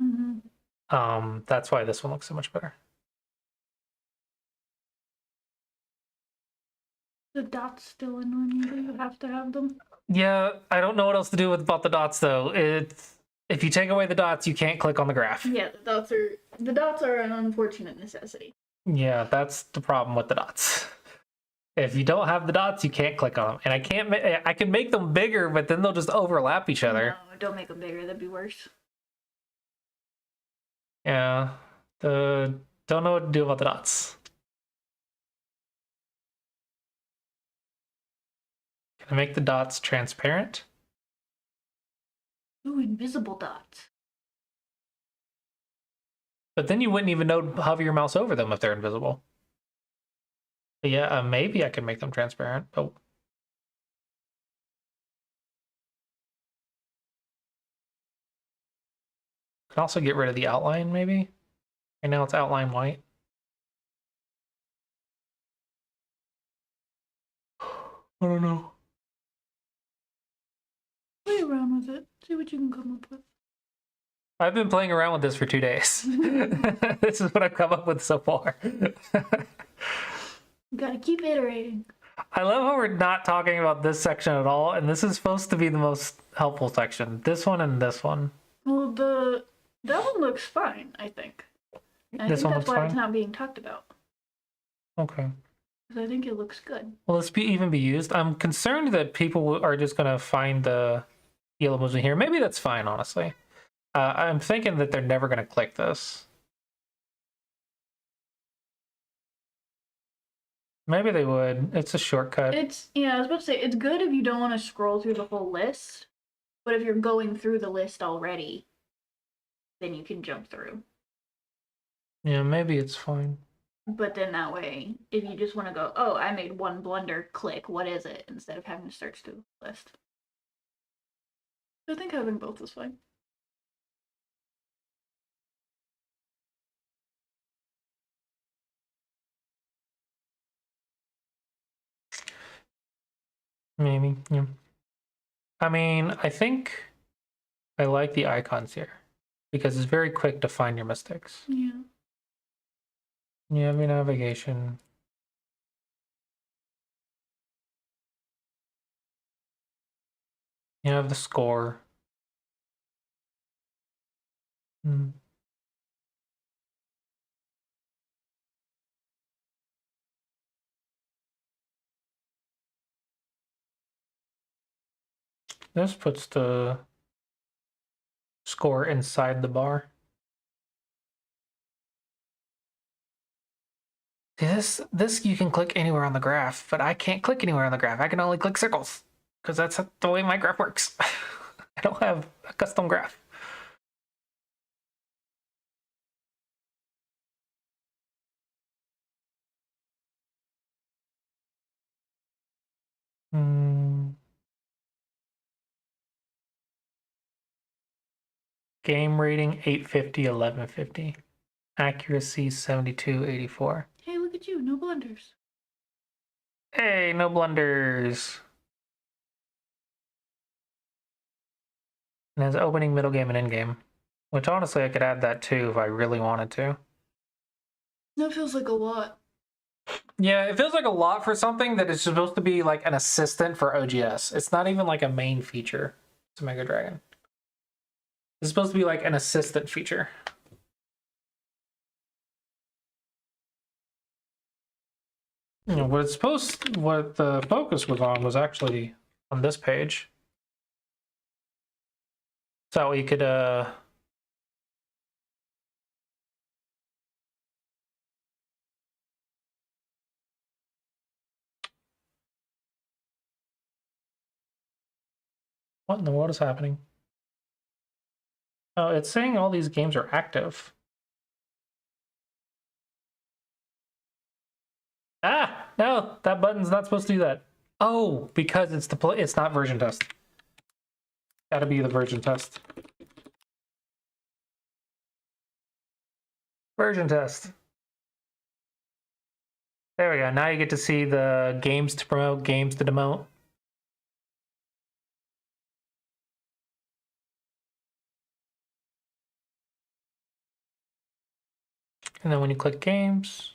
Mm-hmm. That's why this one looks so much better. The dots still annoy me, but you have to have them. Yeah, I don't know what else to do about the dots though. It's if you take away the dots, you can't click on the graph. Yeah, the dots are an unfortunate necessity. Yeah, that's the problem with the dots. If you don't have the dots, you can't click on them, and I can make them bigger, but then they'll just overlap each other. No, don't make them bigger. That'd be worse. Yeah, don't know what to do about the dots. Can I make the dots transparent? Ooh, invisible dots. But then you wouldn't even know to hover your mouse over them if they're invisible. But yeah, maybe I can make them transparent. But can also get rid of the outline, maybe. And now it's outline white. I don't know. Play around with it. See what you can come up with. I've been playing around with this for 2 days. This is what I've come up with so far. You gotta keep iterating. I love how we're not talking about this section at all, and this is supposed to be the most helpful section. This one and this one. Well, that one looks fine, I think. And I This think one that's looks why it's fine? not being talked about. Okay. Because I think it looks good. Will this even be used? I'm concerned that people are just going to find the yellow moves in here. Maybe that's fine, honestly. I'm thinking that they're never going to click this. Maybe they would. It's a shortcut. I was about to say, it's good if you don't want to scroll through the whole list. But if you're going through the list already, then you can jump through. Yeah, maybe it's fine. But then that way, if you just want to go, oh, I made one blunder, click, what is it? Instead of having to search through the list. I think having both is fine. Maybe, yeah. I mean, I think I like the icons here because it's very quick to find your mistakes. Yeah. You have your navigation. You have the score. Hmm. This puts the score inside the bar. This you can click anywhere on the graph, but I can't click anywhere on the graph. I can only click circles because that's the way my graph works. I don't have a custom graph. Game rating 850, 1150. Accuracy 7284. Hey, look at you, no blunders. Hey, no blunders. And has opening, middle game, and end game. Which honestly I could add that too if I really wanted to. That feels like a lot. Yeah, it feels like a lot for something that is supposed to be like an assistant for OGS. It's not even like a main feature to Mega Dragon. It's supposed to be like an assistant feature. You know, what the focus was on was actually on this page. So we could what in the world is happening? Oh, it's saying all these games are active. Ah, no, that button's not supposed to do that. Oh, because it's not version test. Gotta be the version test. Version test. There we go. Now you get to see the games to promote, games to demote. And then when you click games,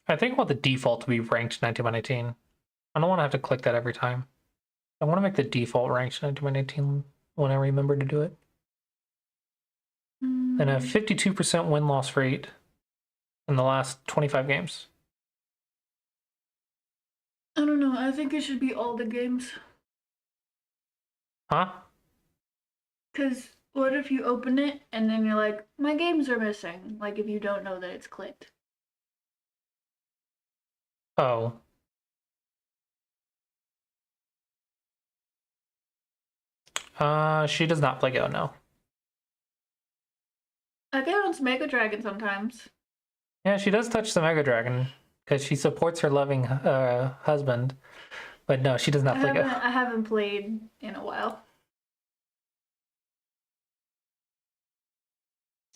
I think I want the default to be ranked 19 by 19. I don't want to have to click that every time. I want to make the default ranked 19 by 19 when I remember to do it. And a 52% win-loss rate in the last 25 games. I don't know. I think it should be all the games. Huh? Because what if you open it and then you're like, my games are missing? Like if you don't know that it's clicked. Oh. She does not play Go, no. I get on Mega Dragon sometimes. Yeah, she does touch the Mega Dragon because she supports her loving husband. But no, she does not play Go. I haven't played in a while.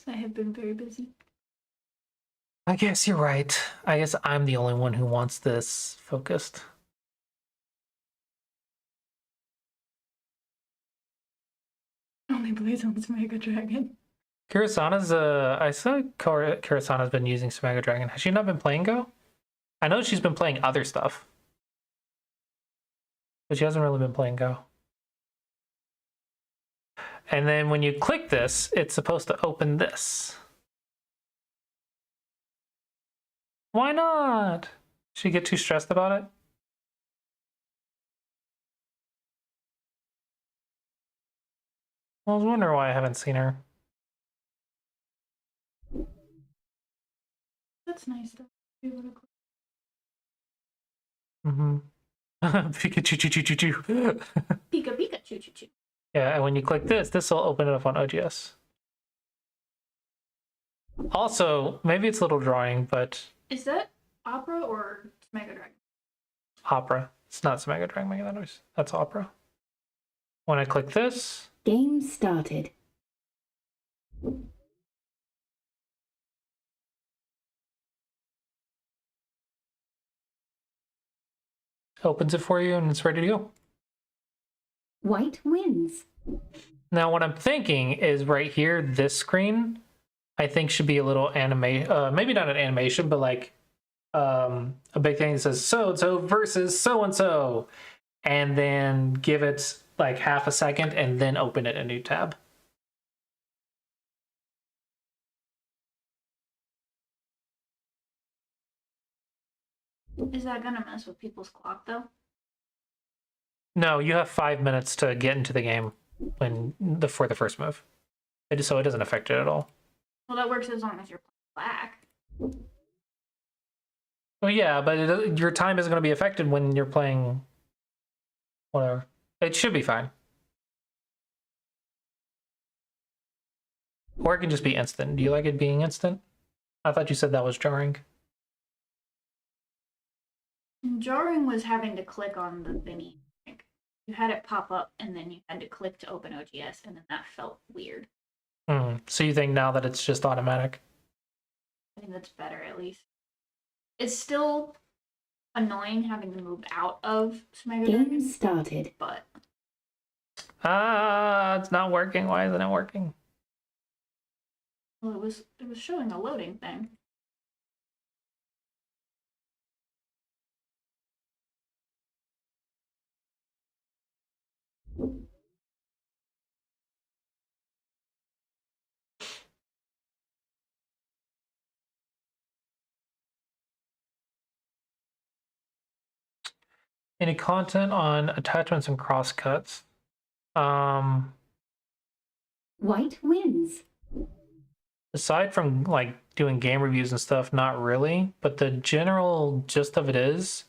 I have been very busy. I guess you're right. I guess I'm the only one who wants this focused. Only plays on Mega Dragon. Kurasana's I saw Kurasana's been using Mega Dragon. Has she not been playing Go? I know she's been playing other stuff. But she hasn't really been playing Go. And then when you click this, it's supposed to open this. Why not? She get too stressed about it? I was wondering why I haven't seen her. That's nice though. Mm-hmm. Pikachu choo choo choo choo. Pika Pika choo choo choo. Yeah, and when you click this, this will open it up on OGS. Also, maybe it's a little drawing, but Is that Opera or Mega Dragon? Opera. It's not Mega Dragon making that noise. That's Opera. When I click this, Game started. opens it for you and it's ready to go. White wins. Now, what I'm thinking is right here, this screen, I think should be a little anime, maybe not an animation, but like a big thing that says so-and-so versus so-and-so, and then give it like half a second and then open it a new tab. Is that gonna mess with people's clock though? No, you have 5 minutes to get into the game for the first move. So it doesn't affect it at all. Well, that works as long as you're playing black. Well, yeah, but your time isn't going to be affected when you're playing whatever. It should be fine. Or it can just be instant. Do you like it being instant? I thought you said that was jarring. Jarring was having to click on the thingy. Like, you had it pop up and then you had to click to open OGS, and then that felt weird. So you think now that it's just automatic? I think that's better at least. It's still annoying having to move out of Mega Game Dragon, started. but It's not working. Why isn't it working? well, it was showing a loading thing. Any content on attachments and crosscuts? White wins. Aside from like doing game reviews and stuff, not really. But the general gist of it is,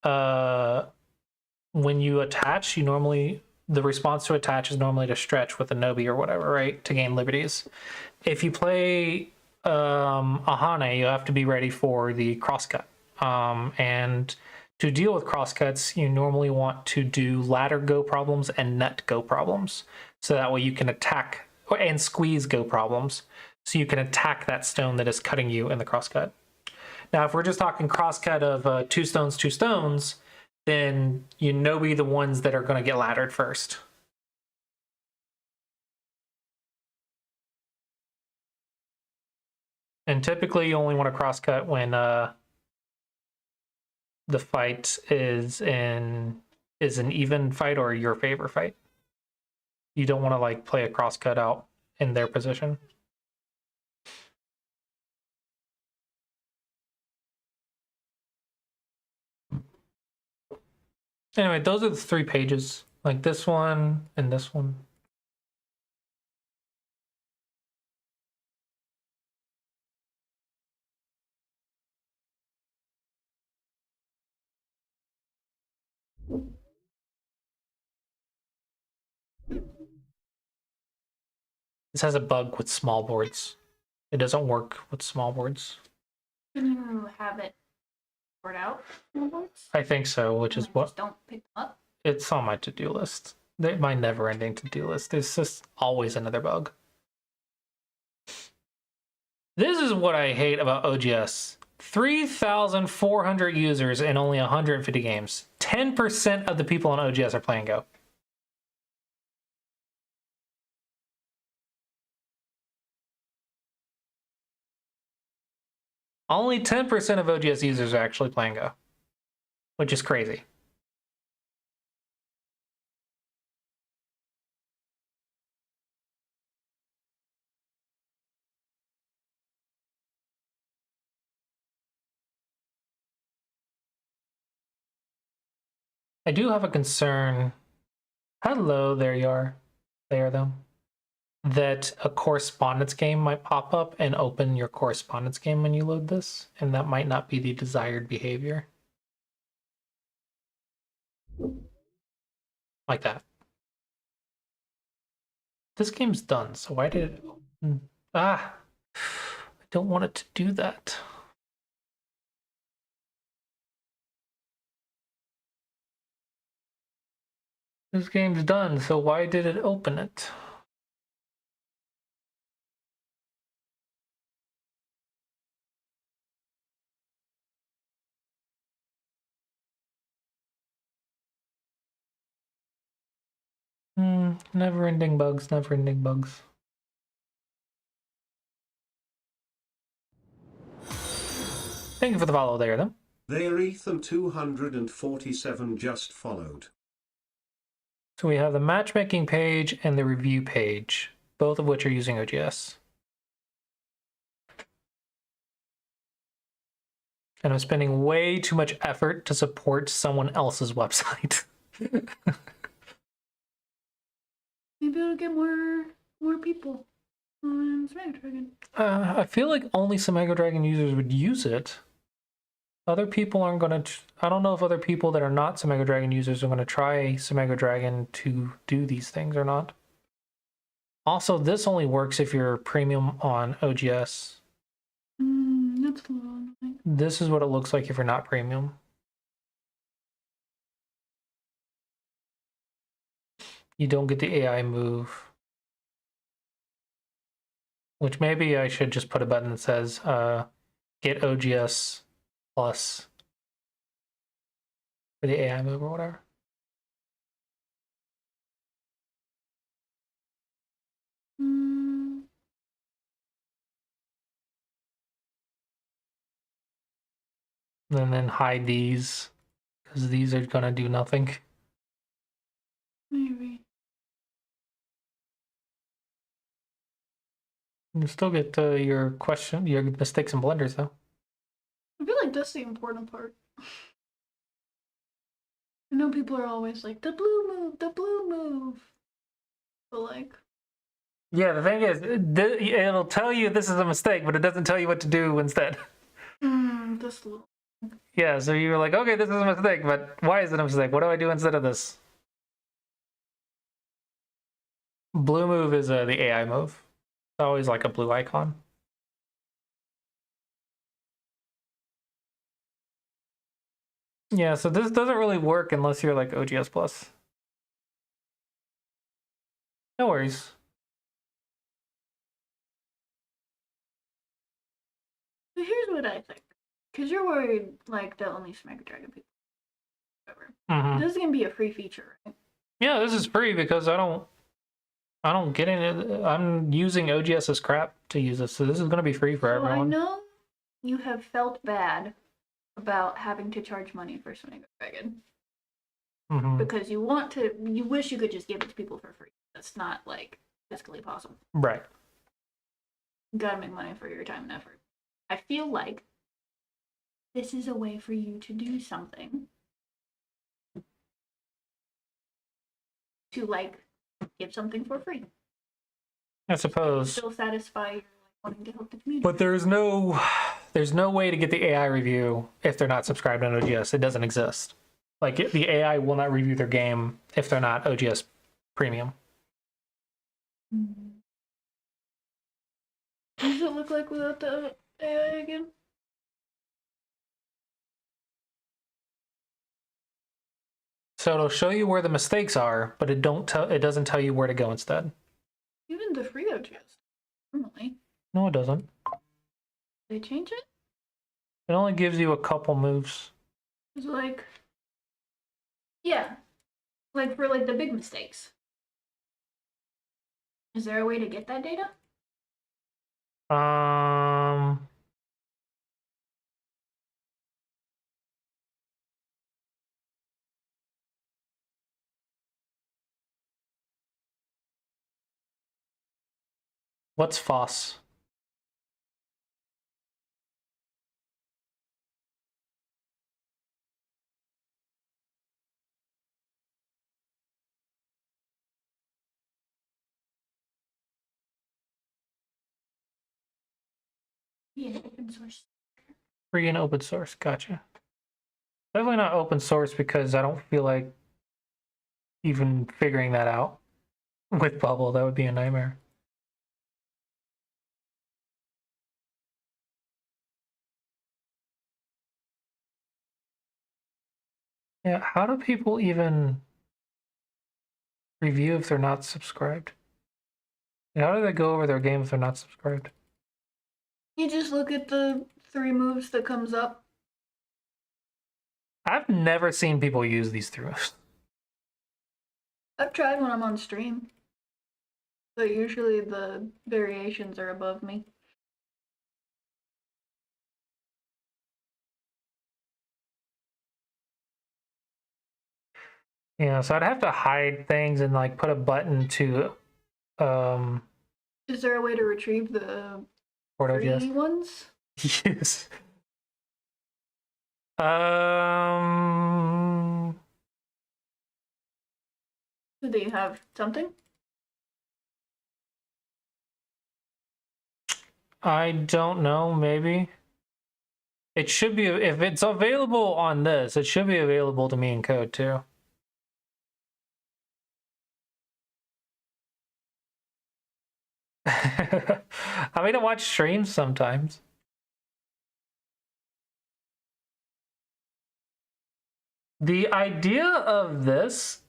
when you attach, the response to attach is normally to stretch with a Nobi or whatever, right? To gain liberties. If you play Ahane, you have to be ready for the crosscut. And To deal with crosscuts, you normally want to do ladder go problems and net go problems. So that way you can attack, and squeeze go problems. So you can attack that stone that is cutting you in the crosscut. Now, if we're just talking crosscut of 2 stones, then you know be the ones that are going to get laddered first. And typically you only want to crosscut when the fight is an even fight or your favor fight. You don't want to like play a crosscut out in their position. Anyway, those are the 3 pages. Like this one and this one. This has a bug with small boards. It doesn't work with small boards. Can you have it sort out? I think so, which is what Just don't pick them up. it's on my to-do list. My never-ending to-do list. There's just always another bug. This is what I hate about OGS. 3,400 users and only 150 games. 10% of the people on OGS are playing Go. Only 10% of OGS users are actually playing Go, which is crazy. I do have a concern. Hello, there you are. There, though. That a correspondence game might pop up and open your correspondence game when you load this, and that might not be the desired behavior. Like that. This game's done, so why did it open? Ah! I don't want it to do that. This game's done, so why did it open it? Never-ending bugs, never-ending bugs. Thank you for the follow there, though. There Ethan 247 just followed. So we have the matchmaking page and the review page, both of which are using OGS. And I'm spending way too much effort to support someone else's website. Maybe it'll get more people on Smash Dragon. I feel like only some Mega Dragon users would use it. Other people aren't going to... I don't know if other people that are not some Mega Dragon users are going to try some Mega Dragon to do these things or not. Also, this only works if you're premium on OGS. That's a little annoying. This is what it looks like if you're not premium. You don't get the AI move. Which maybe I should just put a button that says, get OGS plus for the AI move or whatever. And then hide these, because these are gonna do nothing. Maybe. You still get your mistakes and blunders though. I feel like that's the important part. I know people are always like, the blue move. But like... Yeah, the thing is, it'll tell you this is a mistake, but it doesn't tell you what to do instead. This little... Yeah, so you're like, okay, this is a mistake, but why is it a mistake? What do I do instead of this? Blue move is the AI move. It's always like a blue icon. Yeah, so this doesn't really work unless you're like OGS Plus. No worries. So here's what I think. Because you're worried, like, they'll only Smack Dragon people. Whatever. Hmm. This is going to be a free feature, right? Yeah, this is free because I don't get any. I'm using OGS as crap to use this, so this is gonna be free for So I everyone. know you have felt bad about having to charge money for Smack Dragon. Hmm. Because you wish you could just give it to people for free. That's not, like, fiscally possible. Right. You gotta make money for your time and effort. I feel like this is a way for you to do something to, like, give something for free. I suppose. Still satisfy your, like, wanting to help the community. But there's no way to get the AI review if they're not subscribed on OGS. It doesn't exist. Like the AI will not review their game if they're not OGS Premium. What does it look like without the AI again? So it'll show you where the mistakes are, but it doesn't tell you where to go instead. Even the free OGS. Normally. No, it doesn't. They change it? It only gives you a couple moves. It's like, yeah, like for like the big mistakes. Is there a way to get that data? What's FOSS? Yeah, open source. Free and open source. Gotcha. Definitely not open source because I don't feel like even figuring that out with Bubble. That would be a nightmare. Yeah, how do people even review if they're not subscribed? How do they go over their game if they're not subscribed? You just look at the 3 moves that comes up. I've never seen people use these moves. I've tried when I'm on stream. But usually the variations are above me. Yeah, so I'd have to hide things and like put a button to Is there a way to retrieve the port free OGS. ones? Yes. Um, Do they have something? I don't know, maybe. It should be, if it's available on this, it should be available to me in code too. I mean, I watch streams sometimes. The idea of this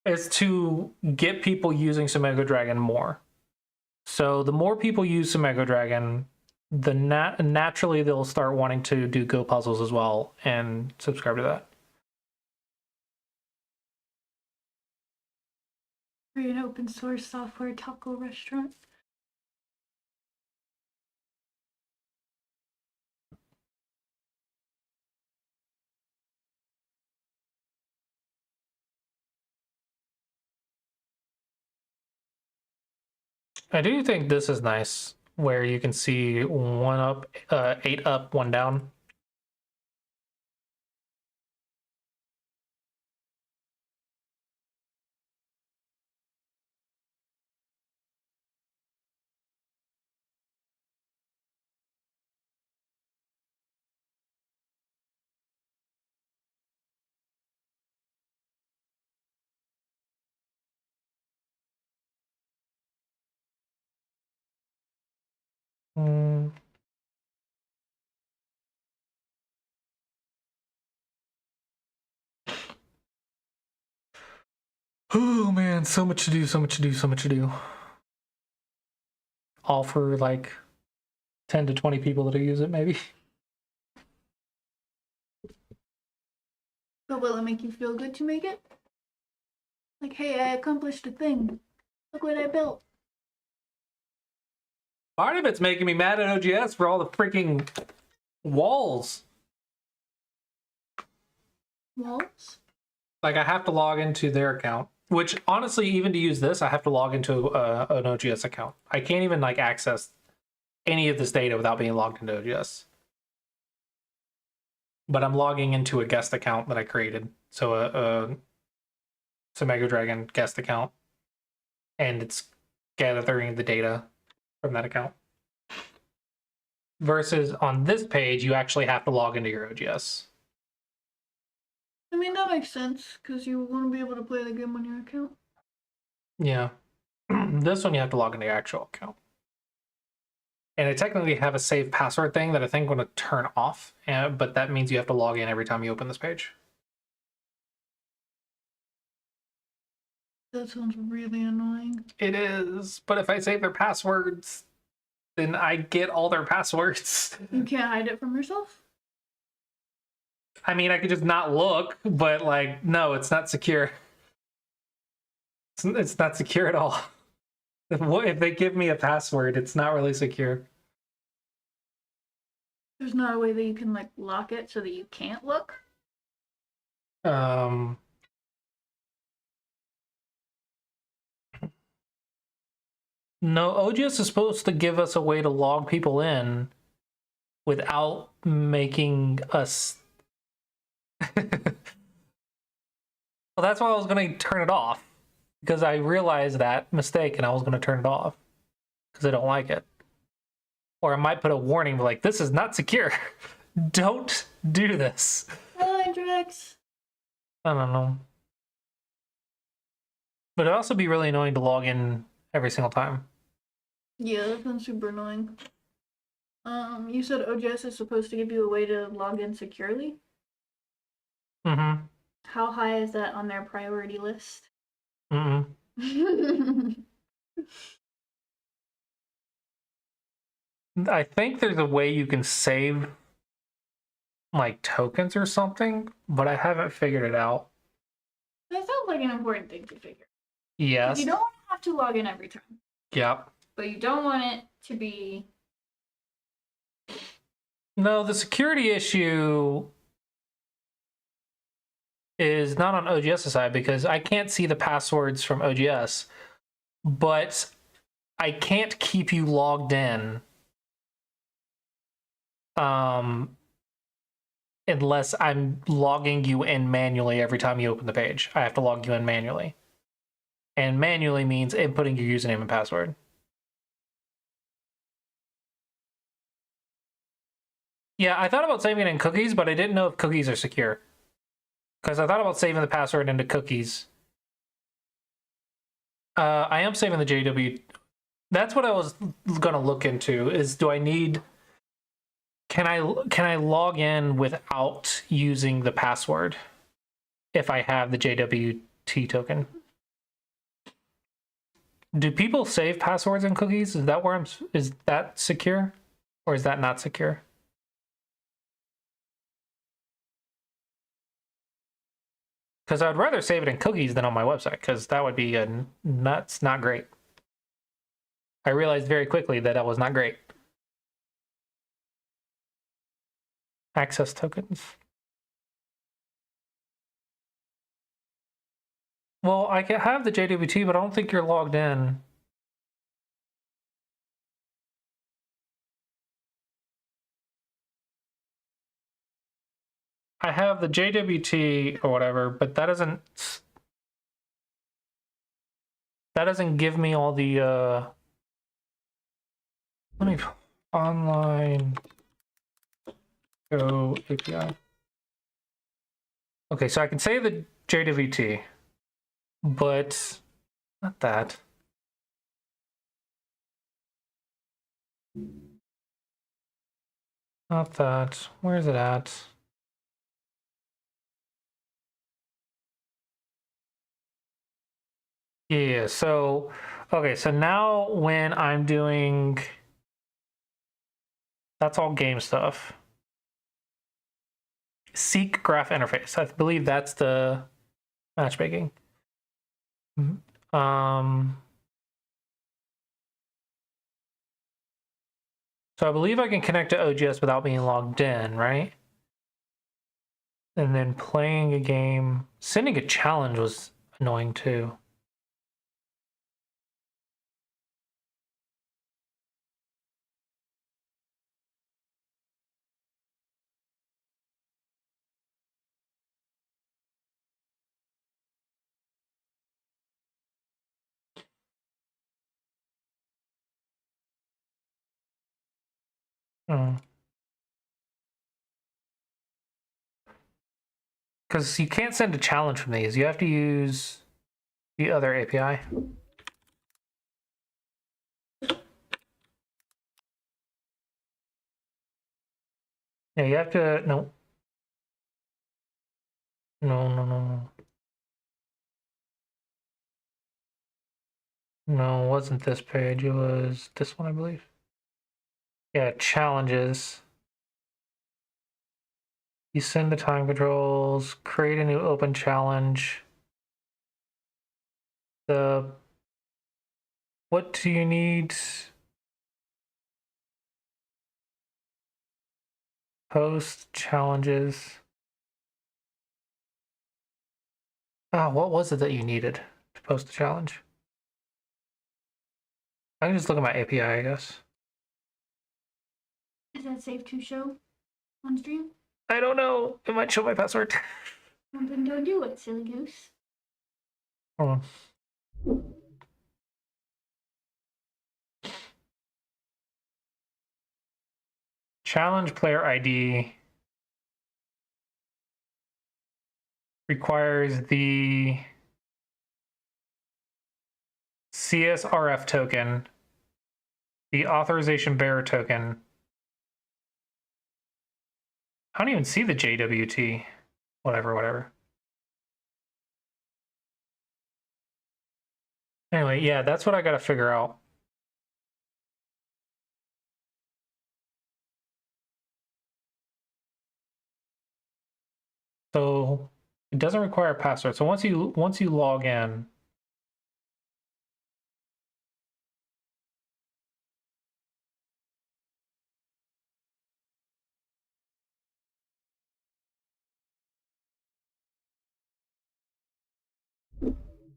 is to get people using Sumeco Dragon more. So the more people use Sumeco Dragon, the naturally they'll start wanting to do Go puzzles as well and subscribe to that. Free and open source software taco restaurant. I do think this is nice, where you can see 1 up, 8 up, 1 down. Oh man, so much to do, so much to do, so much to do. All for like 10 to 20 people that use it, maybe. But will it make you feel good to make it? Like, hey, I accomplished a thing. Look what I built. Part of it's making me mad at OGS for all the freaking walls. Walls? Like, I have to log into their account, which honestly, even to use this, I have to log into an OGS account. I can't even like access any of this data without being logged into OGS. But I'm logging into a guest account that I created. So it's a Mega Dragon guest account. And it's gathering the data from that account. Versus on this page, you actually have to log into your OGS. I mean, that makes sense, because you want to be able to play the game on your account. Yeah. This one you have to log into your actual account. And I technically have a save password thing that I think I'm going to turn off, but that means you have to log in every time you open this page. That sounds really annoying. It is, but if I save their passwords, then I get all their passwords. You can't hide it from yourself? I mean, I could just not look, but like, no, it's not secure. It's not secure at all. If they give me a password, it's not really secure. There's not a way that you can, like, lock it so that you can't look? No, OGS is supposed to give us a way to log people in without making us. Well, that's why I was going to turn it off, because I realized that mistake and I was going to turn it off because I don't like it. Or I might put a warning like, this is not secure. Don't do this. Hi, Drex. I don't know. But it'd also be really annoying to log in every single time. Yeah, that sounds super annoying. You said OGS is supposed to give you a way to log in securely? Mm-hmm. How high is that on their priority list? Mm-mm. I think there's a way you can save like tokens or something, but I haven't figured it out. That sounds like an important thing to figure. Yes. You don't want to have to log in every time, Yep. but you don't want it to be. No, the security issue is not on OGS's side because I can't see the passwords from OGS, but I can't keep you logged in unless I'm logging you in manually every time you open the page. I have to log you in manually. And manually means inputting your username and password. Yeah, I thought about saving it in cookies, but I didn't know if cookies are secure. Because I thought about saving the password into cookies. I am saving the JW. That's what I was gonna look into. Is do I need? Can I log in without using the password if I have the JWT token? Do people save passwords in cookies? Is that where is that secure, or is that not secure? Because I'd rather save it in cookies than on my website, because that would be not great. I realized very quickly that was not great. Access tokens. Well, I can have the JWT, but I don't think you're logged in. I have the JWT or whatever, but that doesn't give me all the let me online go API. Okay, so I can say the JWT, but not that. Not that. Where is it at? Yeah, so okay, so now when I'm doing, that's all game stuff. Seek graph interface. I believe that's the matchmaking. Um, so I believe I can connect to OGS without being logged in, right? And then playing a game, sending a challenge was annoying too. Because you can't send a challenge from these. You have to use the other API. Yeah, you have to, no. No. No, it wasn't this page. It was this one, I believe. Yeah, challenges. You send the time controls, create a new open challenge. What do you need? Post challenges. What was it that you needed to post a challenge? I can just look at my API, I guess. Is that safe to show on stream? I don't know. It might show my password. Well, then don't do it, silly goose. Hold on. Challenge player ID requires the CSRF token, the authorization bearer token. I don't even see the JWT. Whatever. Anyway, yeah, that's what I got to figure out. So it doesn't require a password. So once you log in,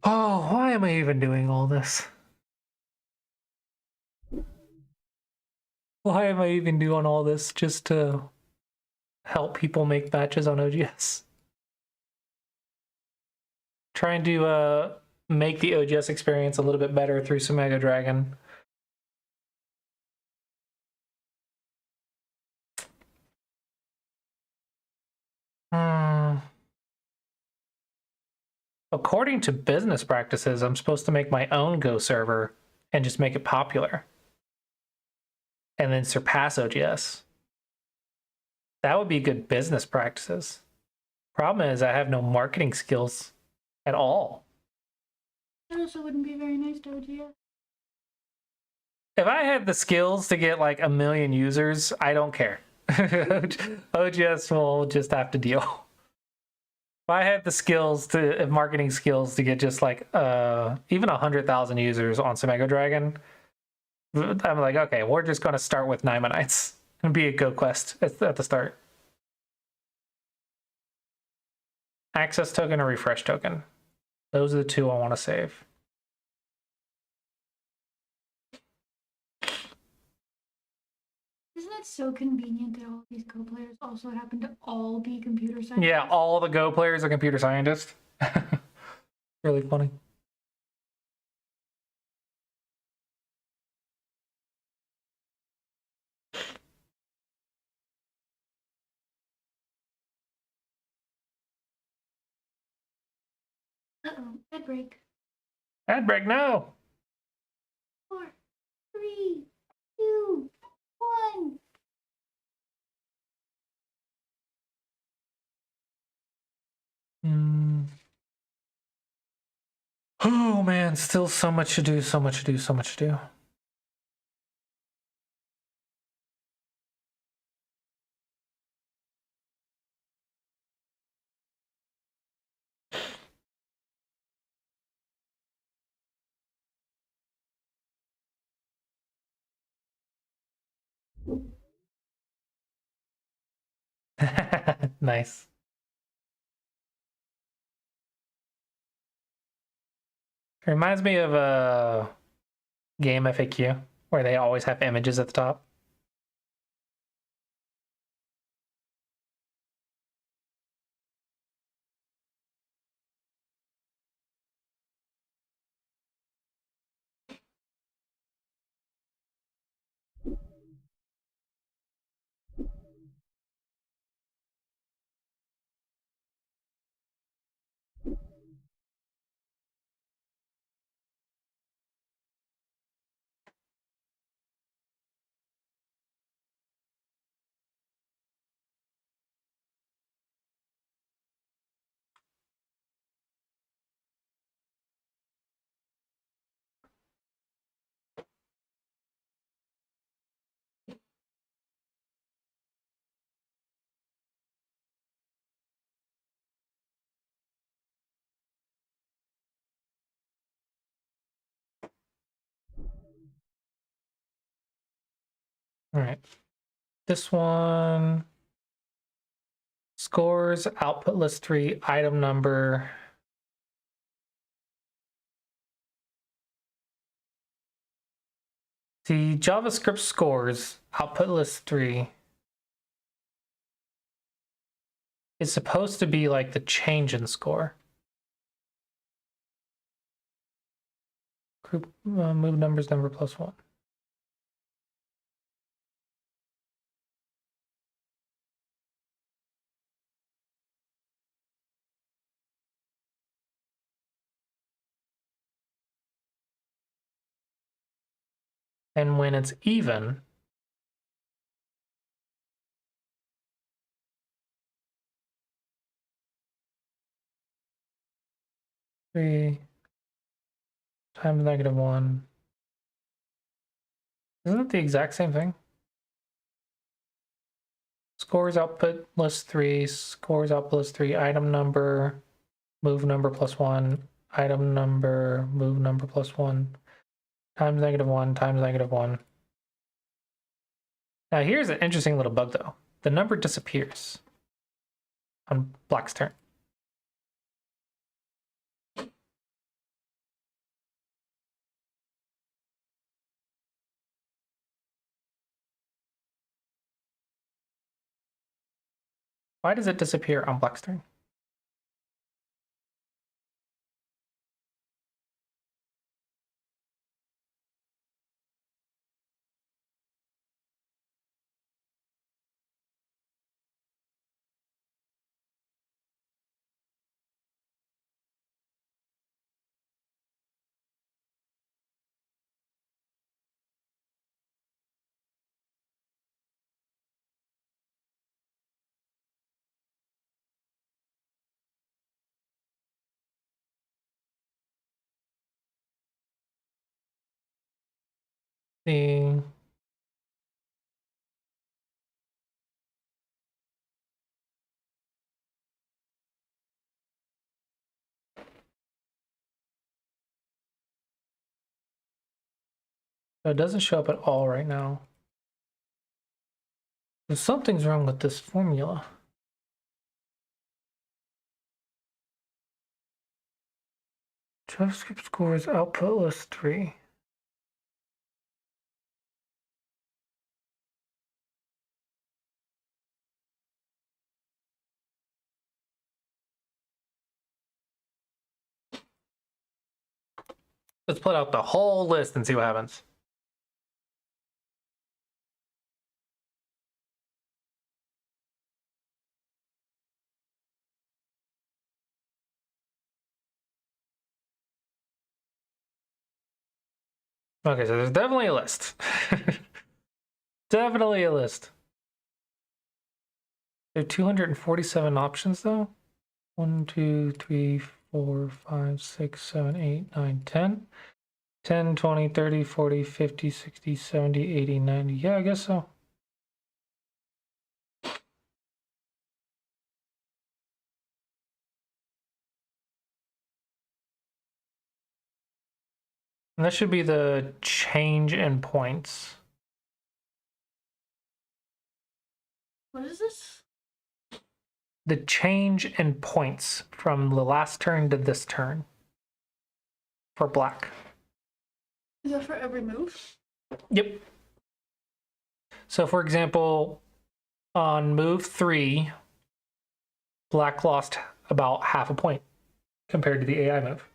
oh, why am I even doing all this? Why am I even doing all this just to help people make matches on OGS? Trying to make the OGS experience a little bit better through Sumago Dragon. According to business practices, I'm supposed to make my own Go server and just make it popular. And then surpass OGS. That would be good business practices. Problem is, I have no marketing skills at all. That also wouldn't be very nice to OGS. If I had the skills to get like 1 million users, I don't care. OGS will just have to deal. If I had the skills to marketing skills to get just like even 100,000 users on Sumago Dragon, I'm like, okay, we're just going to start with Naimanites and be a Go Quest at the start. Access token or refresh token. Those are the two I want to save. Isn't it so convenient that all these Go players also happen to all be computer science? Yeah, all the Go players are computer scientists. Really funny. Uh-oh, ad break. Ad break, no. 4, 3, 2, 1. Oh man, still so much to do, so much to do, so much to do. Nice. Reminds me of a game FAQ where they always have images at the top. All right. This one, scores, output list 3, item number. The JavaScript scores, output list 3 is supposed to be like the change in score. Group move numbers number plus 1. And when it's even, three times -1. Isn't it the exact same thing? Scores output list 3, scores output list 3, item number, move number plus 1, item number, move number plus 1, times -1, times -1. Now here's an interesting little bug though. The number disappears on black's turn. Why does it disappear on black's turn? The So it doesn't show up at all right now. So something's wrong with this formula. JavaScript scores output list 3. Let's put out the whole list and see what happens. Okay, so there's definitely a list. Definitely a list. There are 247 options though. 1, 2, 3, 4, 5, 6, 7, 8, 9, 10. 10, 20, 30, 40, 50, 60, 70, 80, 90. Yeah, I guess so. And that should be the change in points. What is this? The change in points from the last turn to this turn for black. Is that for every move? Yep. So, for example, on move 3, black lost about half a point compared to the AI move.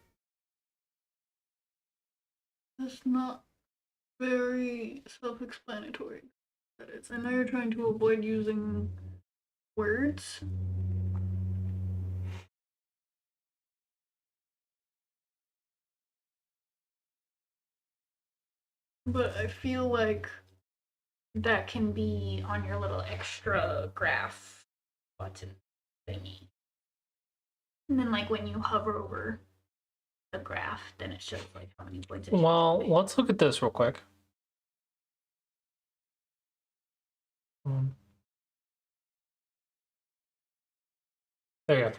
That's not very self-explanatory. But it's, I know you're trying to avoid using words. But I feel like that can be on your little extra graph button thingy. And then like when you hover over the graph, then it shows like how many points it shows Well, away. let's look at this real quick. There you go.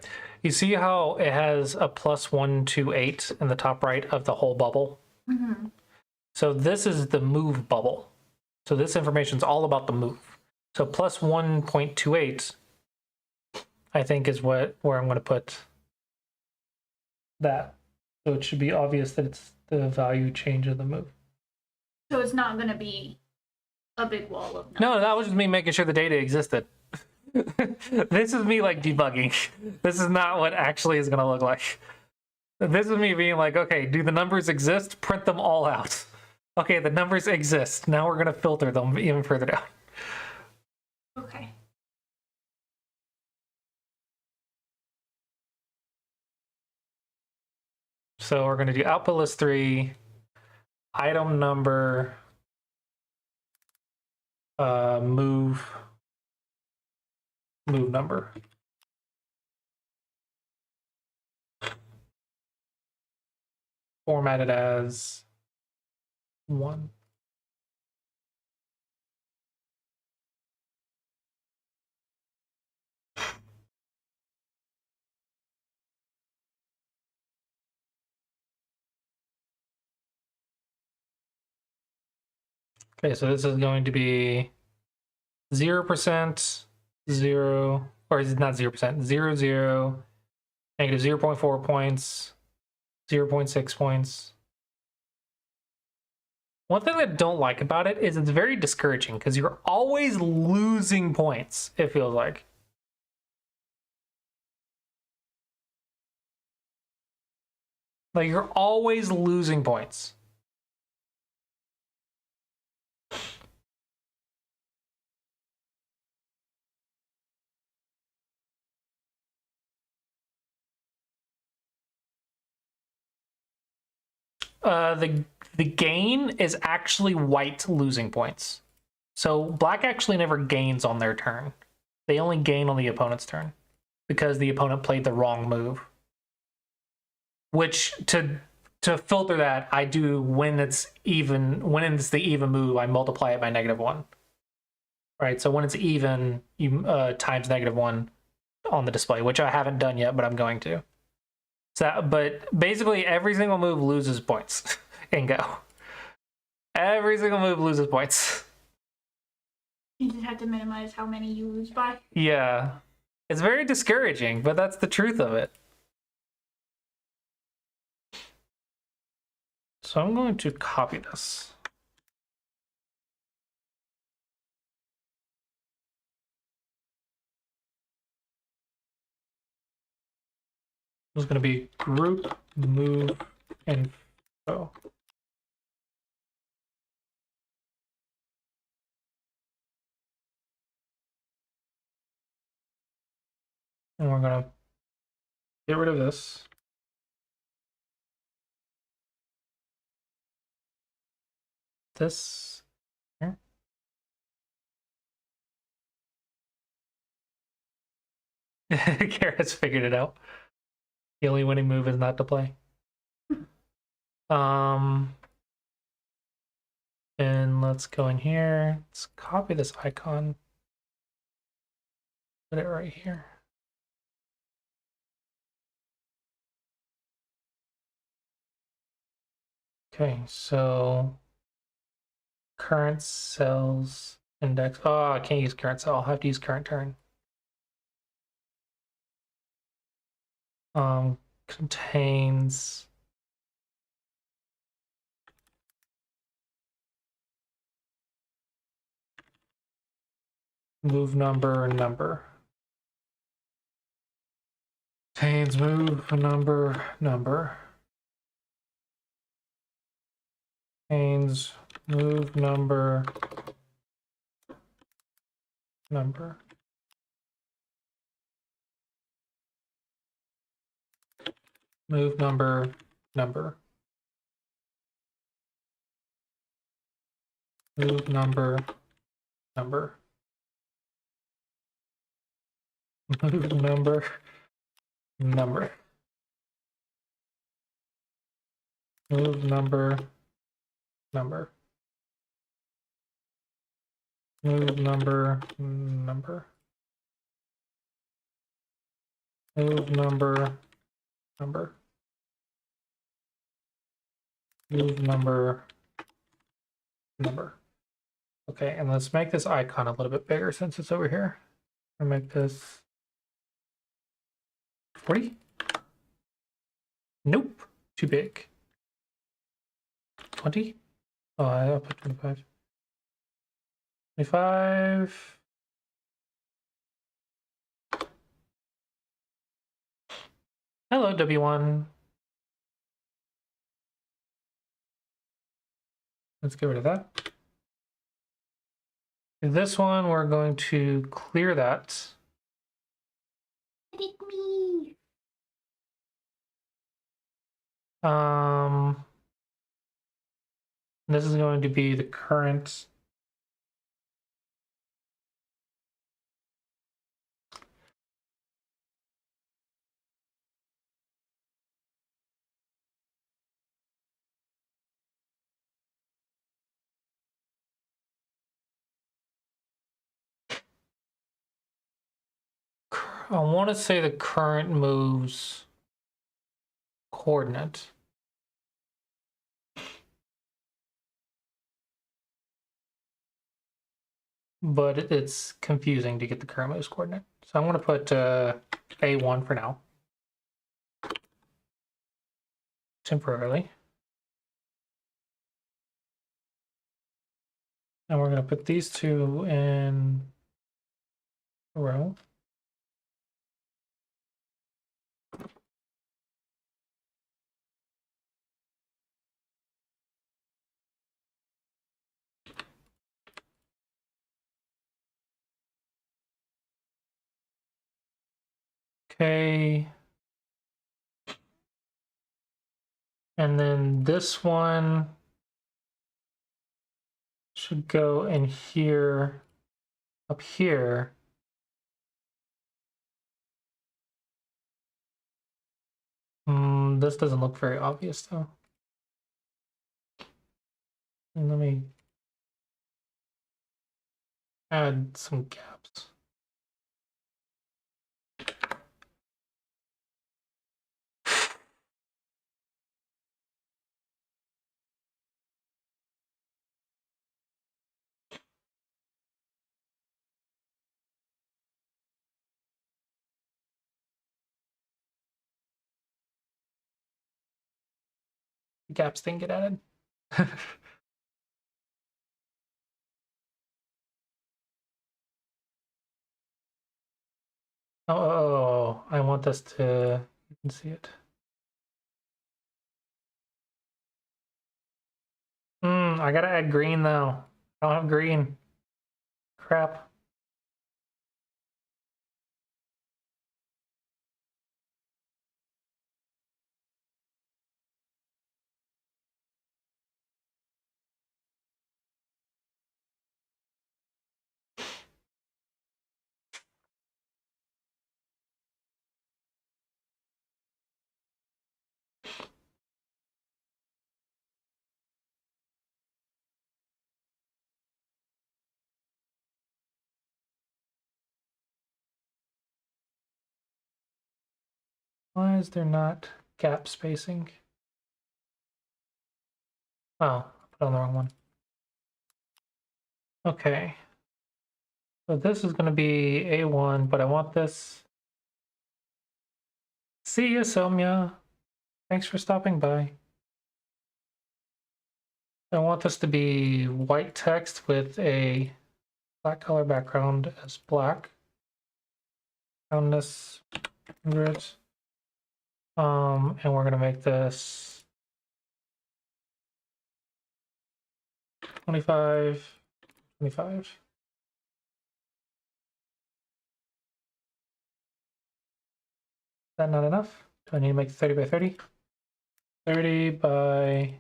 You see how it has a +1 to 8 in the top right of the whole bubble? Mm-hmm. So this is the move bubble. So this information is all about the move. So plus 1.28, I think, is where I'm going to put that. So it should be obvious that it's the value change of the move. So it's not going to be a big wall of numbers. No, that was just me making sure the data existed. This is me like debugging. This is not what actually is going to look like. This is me being like, okay, do the numbers exist? Print them all out. Okay, the numbers exist. Now we're going to filter them even further down. Okay. So we're going to do output list 3, item number, move number. Formatted as 1. Okay, so this is going to be 0%, 0, or is it not 0%? 0, 0, negative 0.4 points, 0.6 points. One thing I don't like about it is it's very discouraging because you're always losing points, it feels like. Like you're always losing points. The gain is actually white losing points. So black actually never gains on their turn. They only gain on the opponent's turn because the opponent played the wrong move. Which to filter that, I do when it's even, when it's the even move, I multiply it by -1. Right, so when it's even, you times -1 on the display, which I haven't done yet, but I'm going to. So, but basically every single move loses points in Go. Every single move loses points. You just have to minimize how many you lose by. Yeah. It's very discouraging, but that's the truth of it. So I'm going to copy this. It's going to be group move info. And we're going to get rid of this. This here. Garrett's figured it out. The only winning move is not to play. And let's go in here. Let's copy this icon. Put it right here. Okay, so current cells index. Oh, I can't use current cell. I'll have to use current turn. Contains move number. Contains move number. Contains move number. Move number. Move number. Move number. Move number. Move number. Move number. Move number. Okay, and let's make this icon a little bit bigger since it's over here. I'll make this 40. Nope, too big. 20. Oh, I'll put 25. 25. Hello, W1. Let's get rid of that. This one, we're going to clear that. Edit me. This is going to be the current. I want to say the current moves coordinate. But it's confusing to get the current moves coordinate. So I'm going to put A1 for now. Temporarily. And we're going to put these two in a row. Okay. And then this one should go in here, up here. This doesn't look very obvious though. And let me add some gaps. Gaps didn't get added. Oh, I want this to, you can see it. I gotta add green though. I don't have green. Crap. Why is there not gap spacing? Oh, I put on the wrong one. Okay. So this is going to be A1, but I want this. See you, Somya. Thanks for stopping by. I want this to be white text with a black color background as black. Roundness 100. And we're gonna make this 25, 25. Is that not enough? Do I need to make 30 by 30? 30 by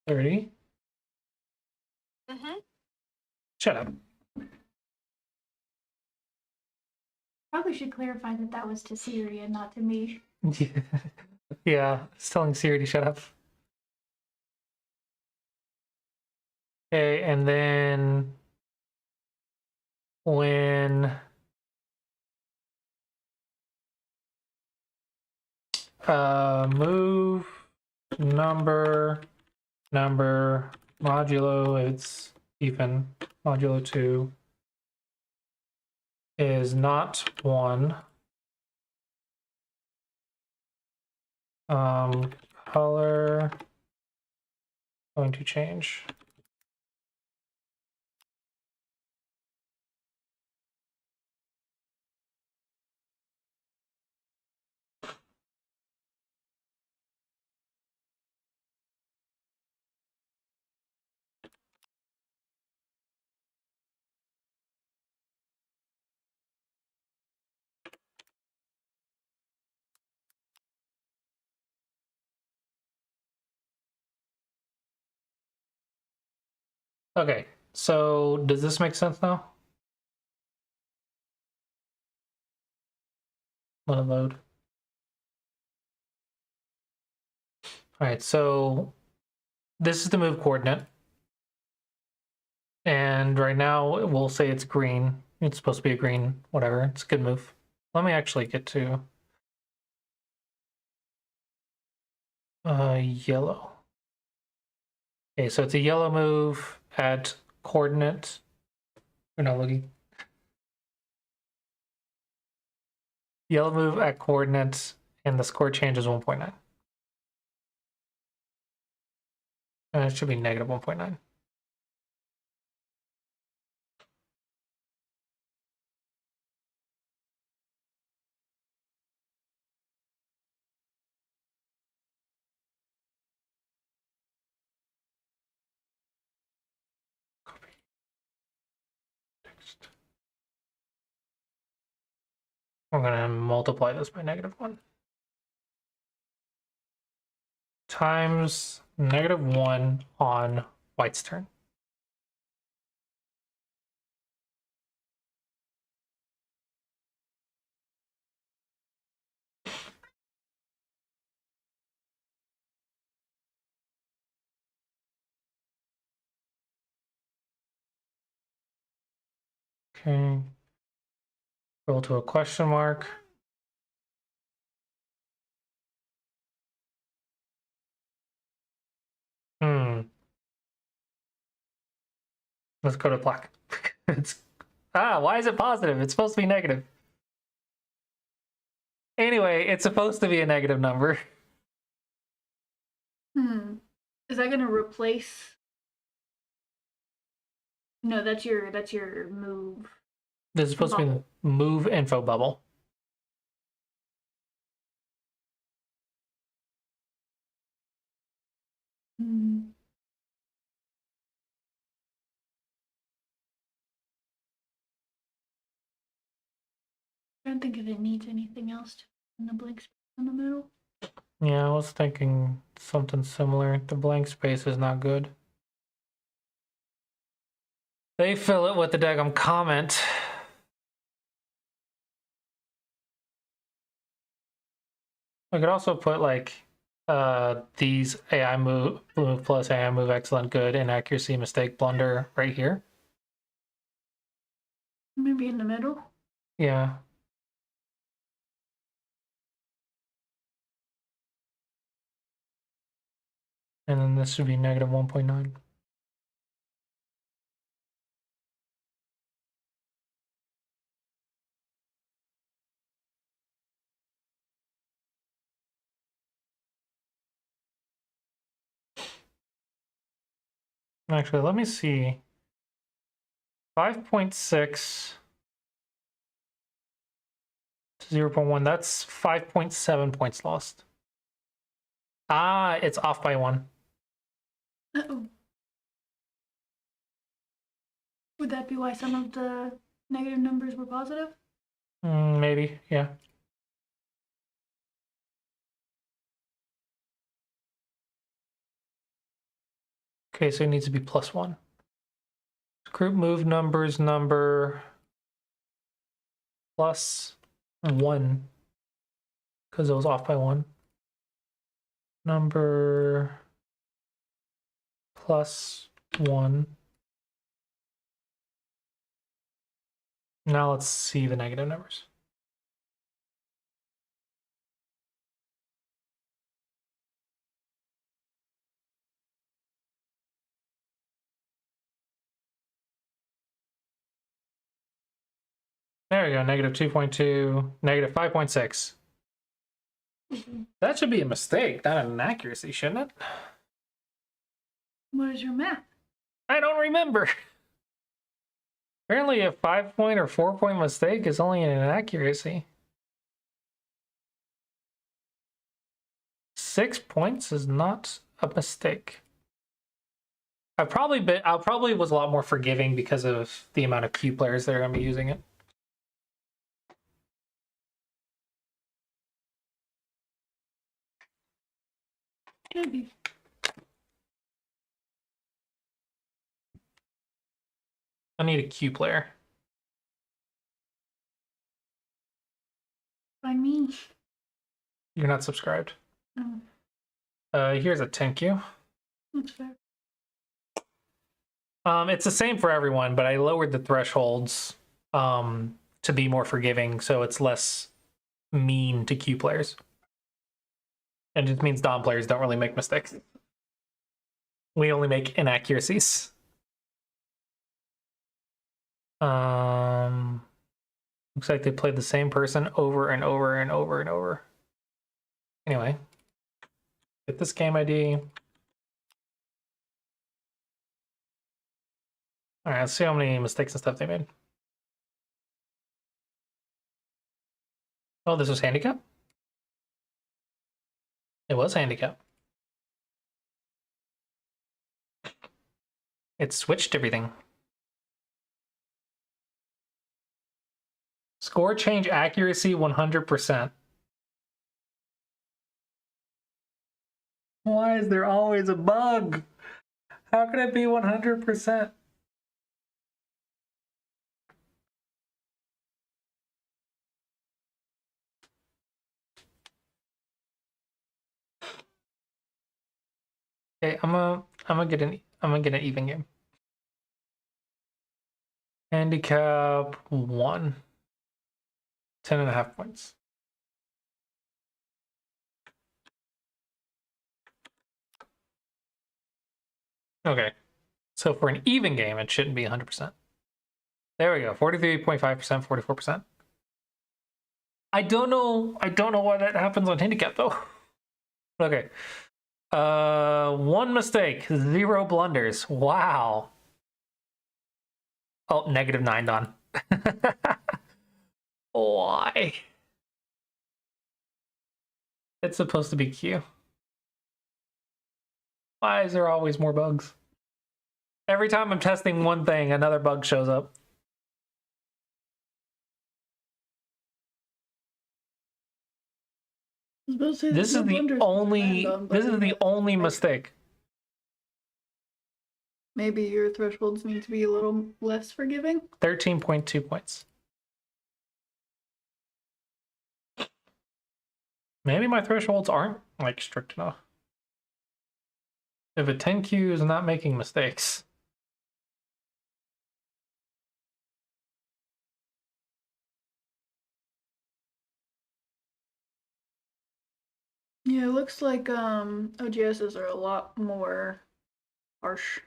30. Shut up. Probably should clarify that that was to Siri and not to me. Yeah, it's telling Siri to shut up. Okay, and then when move number modulo, it's even modulo 2 is not 1. Color going to change. Okay, so does this make sense now? Let it load. All right, so this is the move coordinate. And right now we'll say it's green. It's supposed to be a green, whatever. It's a good move. Let me actually get to yellow. Okay, so it's a yellow move at coordinate. We're not looking. Yellow move at coordinates, and the score change is 1.9. And it should be negative 1.9. We're going to multiply this by -1 times -1 on white's turn. Okay. Roll to a question mark. Let's go to black. Why is it positive? It's supposed to be negative. Anyway, it's supposed to be a negative number. Is that gonna replace? No, that's your move. This is supposed to be move info bubble. I don't think if it needs anything else in the blank space in the middle. Yeah, I was thinking something similar. The blank space is not good. They fill it with the daggum comment. I could also put like these AI move plus AI move excellent good inaccuracy mistake blunder right here. Maybe in the middle. Yeah. And then this should be negative 1.9. Actually, let me see. 5.6 to 0.1, that's 5.7 points lost. Ah, it's off by 1. Uh-oh. Would that be why some of the negative numbers were positive? Maybe, yeah. Okay, so it needs to be +1. Group move numbers number +1 because it was off by 1. Number +1. Now let's see the negative numbers. There we go, negative 2.2, negative 5.6. That should be a mistake, not an inaccuracy, shouldn't it? What is your math? I don't remember. Apparently a 5-point or 4-point mistake is only an inaccuracy. 6 points is not a mistake. I probably was a lot more forgiving because of the amount of Q players that are going to be using it. Maybe. I need a Q player. Find me. You're not subscribed. Oh, Here's a 10Q. that's fair. It's the same for everyone, but I lowered the thresholds to be more forgiving, so it's less mean to Q players. And it just means Dom players don't really make mistakes. We only make inaccuracies. Looks like they played the same person over and over and over and over. Anyway, get this game ID. All right, let's see how many mistakes and stuff they made. Oh, this was handicap? It was handicap. It switched everything. Score change accuracy 100%. Why is there always a bug? How could it be 100%? Okay, I'm gonna get an even game. Handicap 1. 10.5 points. Okay. So for an even game, it shouldn't be 100%. There we go. 43.5%, 44%. I don't know why that happens on handicap though. Okay. 1 mistake, 0 blunders. Wow. Oh, -9 Don. Why? It's supposed to be Q. Why is there always more bugs? Every time I'm testing one thing, another bug shows up. This is the only mistake. Maybe your thresholds need to be a little less forgiving. 13.2 points. Maybe my thresholds aren't like strict enough. If a 10Q is not making mistakes. Yeah, it looks like OGSs are a lot more harsh.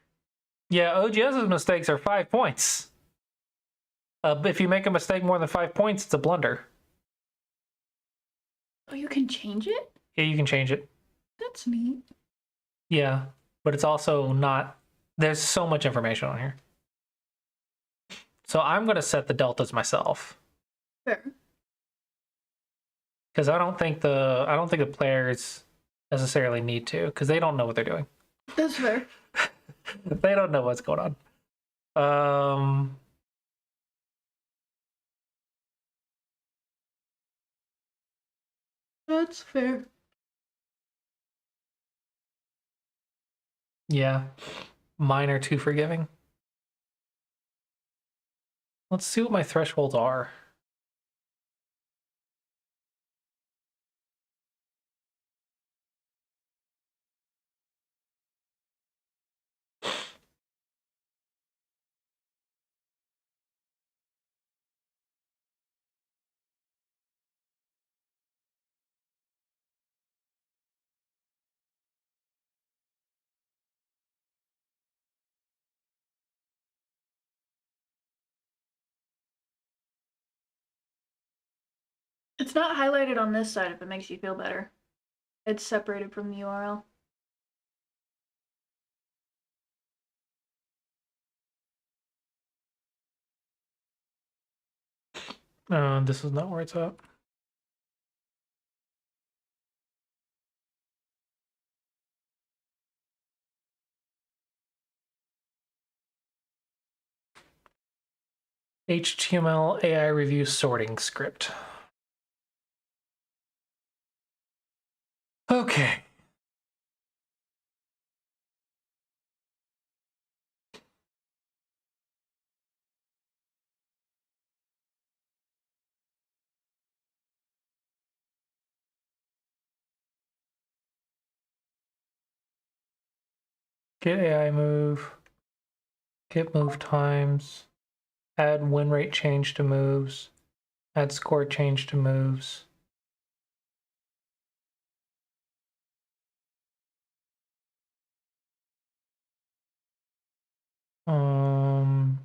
Yeah, OGS's mistakes are 5 points. If you make a mistake more than 5 points, it's a blunder. Oh, you can change it? Yeah, you can change it. That's neat. Yeah, but it's also not. There's so much information on here. So I'm gonna set the deltas myself Fair. because I don't think the players necessarily need to because they don't know what they're doing. That's fair. They don't know what's going on. That's fair. Yeah, mine are too forgiving. Let's see what my thresholds are. It's not highlighted on this side if it makes you feel better. It's separated from the URL. This is not where it's at. HTML AI review sorting script. Okay. Get AI move. Get move times. Add win rate change to moves. Add score change to moves.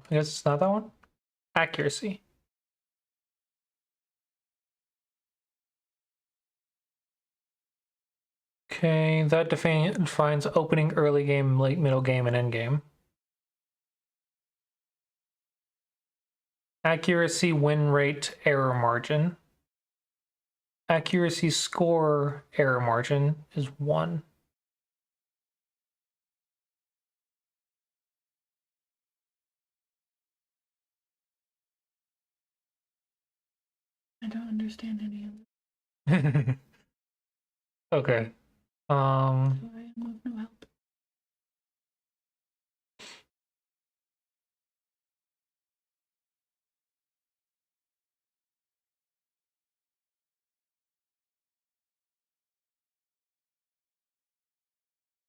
I guess it's not that one. Accuracy. Okay, that defines opening, early game, late, middle game, and end game. Accuracy, win rate, error margin. Accuracy score error margin is 1. I don't understand any of it. Okay. So I am of no help.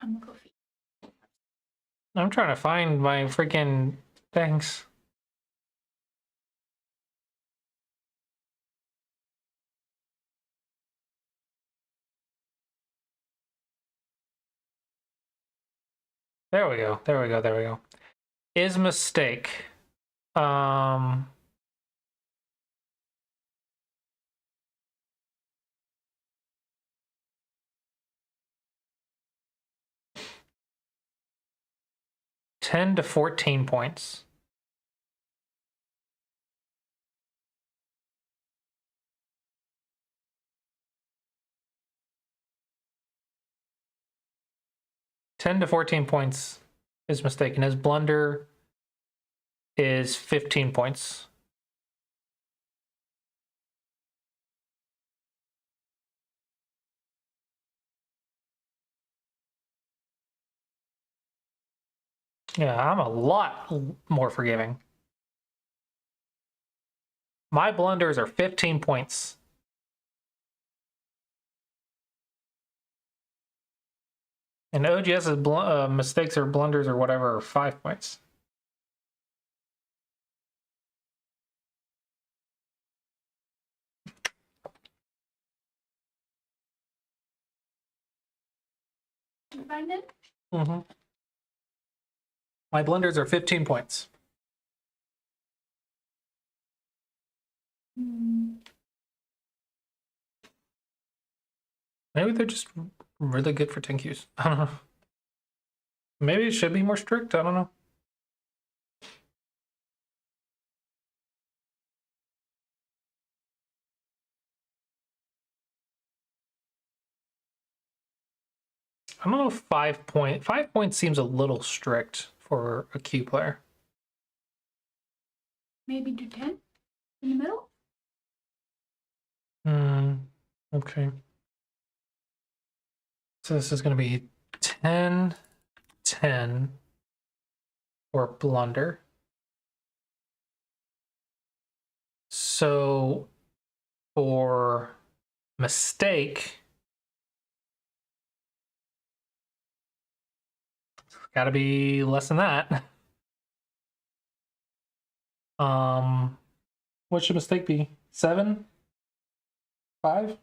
I'm a coffee. I'm trying to find my freaking things. There we go. There we go. There we go. Is mistake. Um 10 to 14 points. Ten to 14 points is mistaken. His blunder is 15 points. Yeah, I'm a lot more forgiving. My blunders are 15 points. And OGS's mistakes or blunders or whatever are 5 points. You find it? Mm-hmm. My blenders are 15 points. Maybe they're just really good for TenQs. I don't know. Maybe it should be more strict. I don't know. I don't know if 5 points seems a little strict for a Q player. Maybe do 10 in the middle? Okay. So this is going to be 10, 10 for blunder. So for mistake, it's got to be less than that. What should mistake be? 7? 5?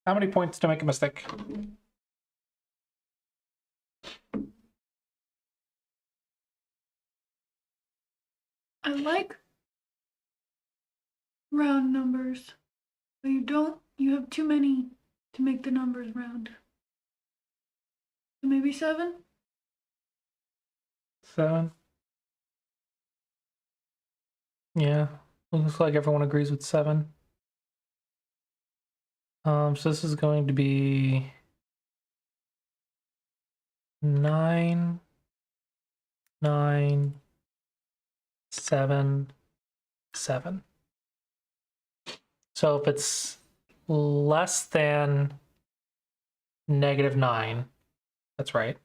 How many points to make a mistake? I like round numbers, but you have too many to make the numbers round. So maybe 7? 7? Yeah, looks like everyone agrees with 7. So this is going to be 9, 9, 7, 7. So if it's less than -9, that's right.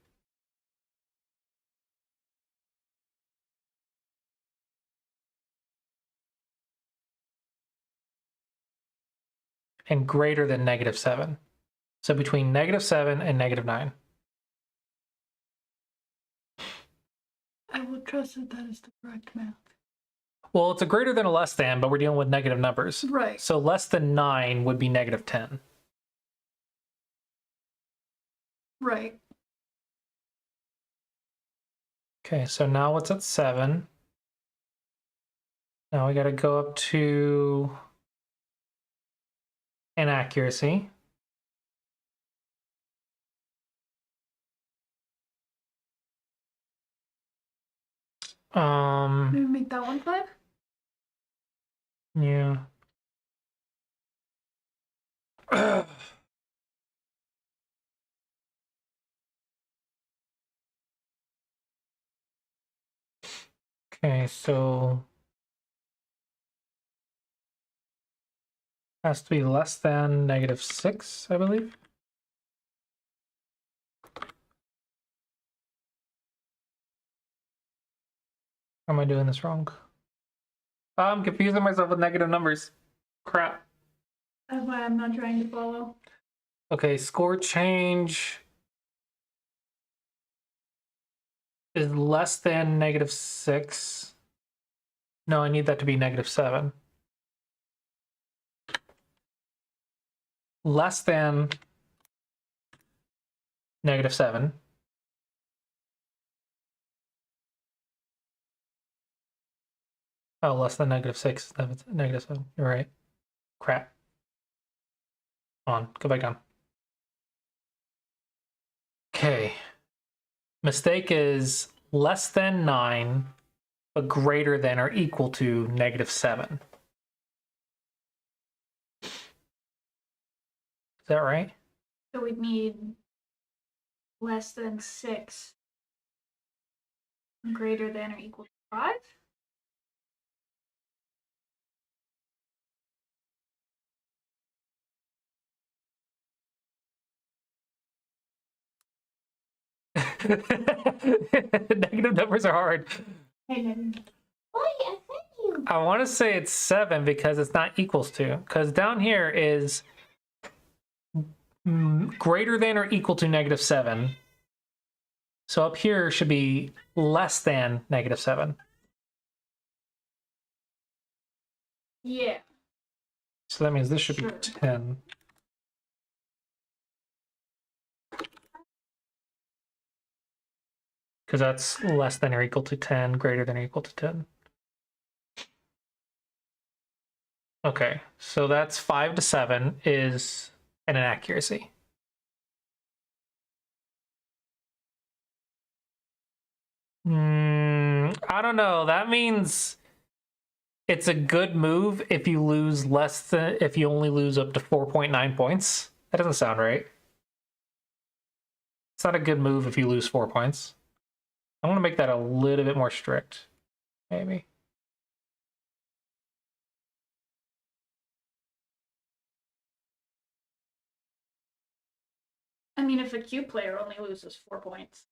And greater than -7. So between -7 and -9. I will trust that that is the correct math. Well, it's a greater than a less than, but we're dealing with negative numbers. Right. So less than 9 would be -10. Right. Okay, so now what's at 7? Now we got to go up to inaccuracy. Maybe make that one 5? Yeah. Okay, so has to be less than -6, I believe. Am I doing this wrong? I'm confusing myself with negative numbers. Crap. That's why I'm not trying to follow. Okay, score change is less than -6. No, I need that to be -7. Less than -7. Oh, less than -6. That's -7. You're right. Crap. Hold on, go back down. Okay. Mistake is less than 9, but greater than or equal to -7. Is that right? So we'd need less than 6, greater than or equal to 5? Negative numbers are hard. Hey, then. Oi, I said you. I want to say it's 7 because it's not equals to. Because down here is greater than or equal to -7. So up here should be less than -7. Yeah. So that means this should Sure. be 10. because that's less than or equal to 10, greater than or equal to 10. Okay, so that's 5 to 7 is an inaccuracy. I don't know. That means it's a good move if you lose less than, if you only lose up to 4.9 points. That doesn't sound right. It's not a good move if you lose 4 points. I want to make that a little bit more strict, maybe. I mean, if a Q player only loses 4 points.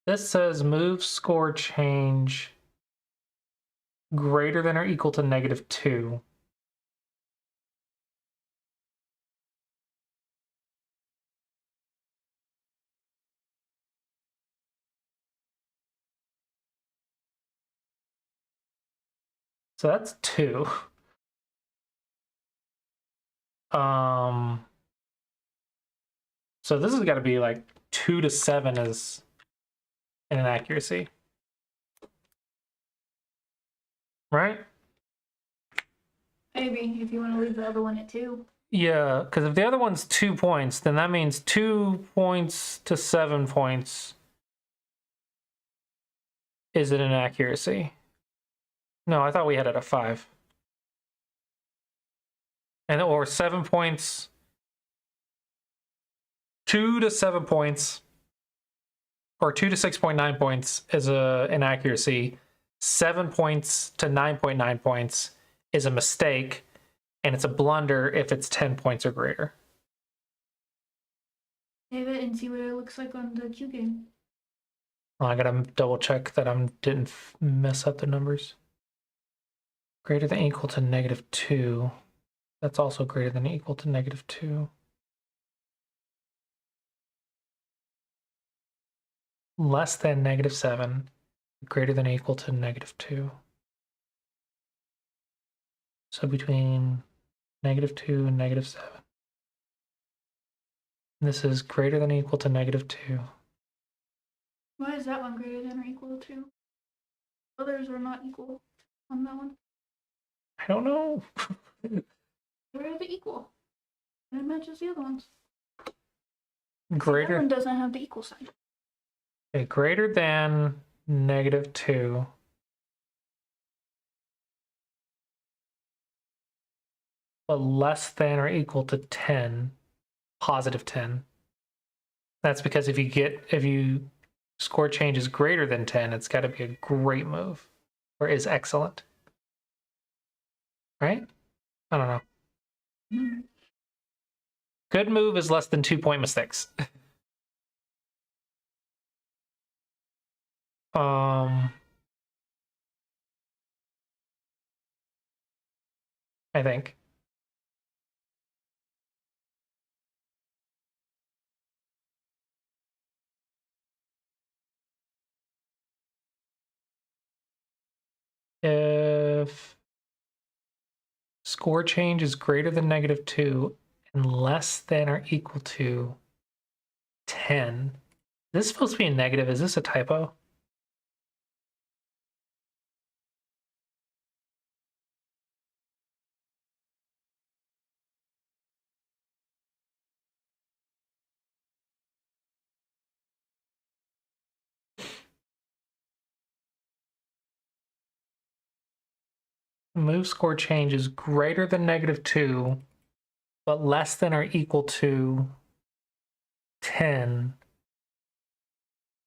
This says move score change greater than or equal to -2. So that's 2. So this has got to be like 2 to 7 is an inaccuracy. Right? Maybe, if you want to leave the other one at 2. Yeah, because if the other one's 2 points, then that means 2 points to 7 points is an inaccuracy. No, I thought we had it at 5. And or 7 points, 2 to 7 points, or 2 to 6.9 points is a inaccuracy. 7 points to 9.9 points is a mistake, and it's a blunder if it's 10 points or greater. Save it and see what it looks like on the Q game. I gotta double check that I didn't mess up the numbers. Greater than or equal to -2. That's also greater than or equal to -2. Less than -7. Greater than or equal to -2. So between -2 and -7. This is greater than or equal to -2. Why is that one greater than or equal to? Others are not equal on that one. I don't know. Where are they equal? And it matches the other ones. That Greater, one doesn't have the equal sign. okay, greater than -2. But less than or equal to 10, positive 10. That's because if you score change is greater than 10, it's got to be a great move, or is excellent. Right? I don't know. Mm-hmm. Good move is less than 2-point mistakes. I think. If score change is greater than -2 and less than or equal to 10, this is supposed to be a negative. Is this a typo? Move score change is greater than -2, but less than or equal to 10.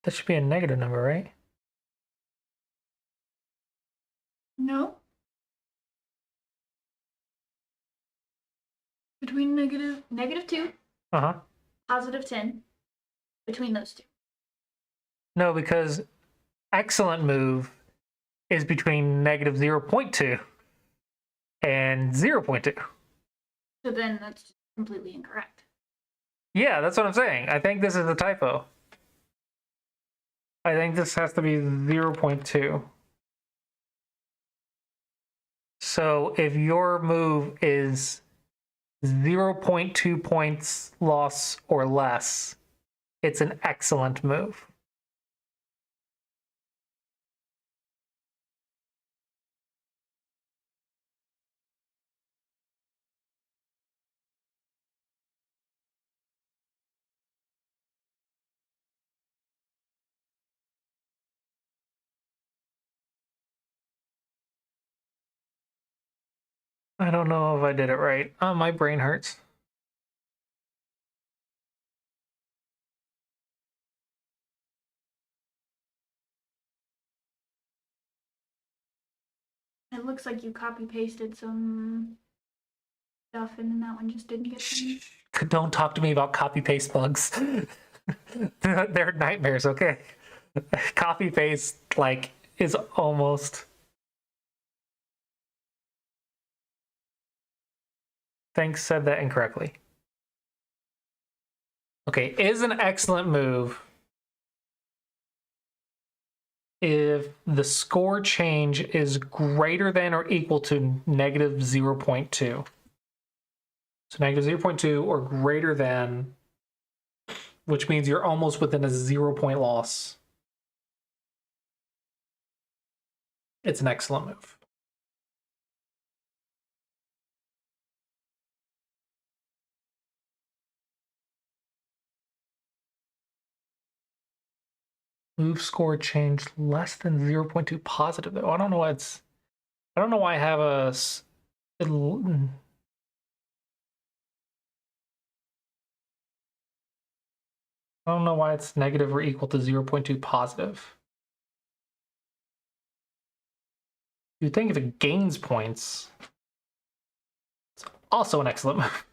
That should be a negative number, right? No. Between -2, Uh-huh. positive 10. Between those two. No, because excellent move is between -0.2 and 0.2. So then that's completely incorrect. Yeah, that's what I'm saying. I think this is a typo. I think this has to be 0.2. So if your move is 0.2 points loss or less, it's an excellent move. I don't know if I did it right. My brain hurts. It looks like you copy pasted some stuff and then that one just didn't get finished. Don't talk to me about copy paste bugs. They're nightmares, okay? Copy paste like is almost. Thanks, said that incorrectly. Okay, is an excellent move if the score change is greater than or equal to negative 0.2. So negative 0.2 or greater than, which means you're almost within a 0-point loss. It's an excellent move. Move score change less than 0.2 positive though. I don't know why it's. I don't know why I have a. I don't know why it's negative or equal to 0.2 positive. You'd think if it gains points, it's also an excellent move.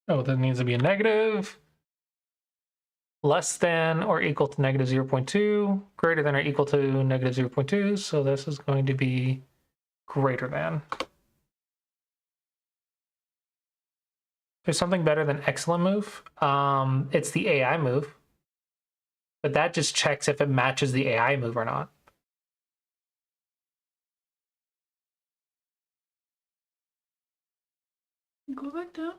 Oh, that needs to be a negative. Less than or equal to negative 0.2. Greater than or equal to negative 0.2. So this is going to be greater than. There's something better than excellent move. It's the AI move. But that just checks if it matches the AI move or not. Go back down.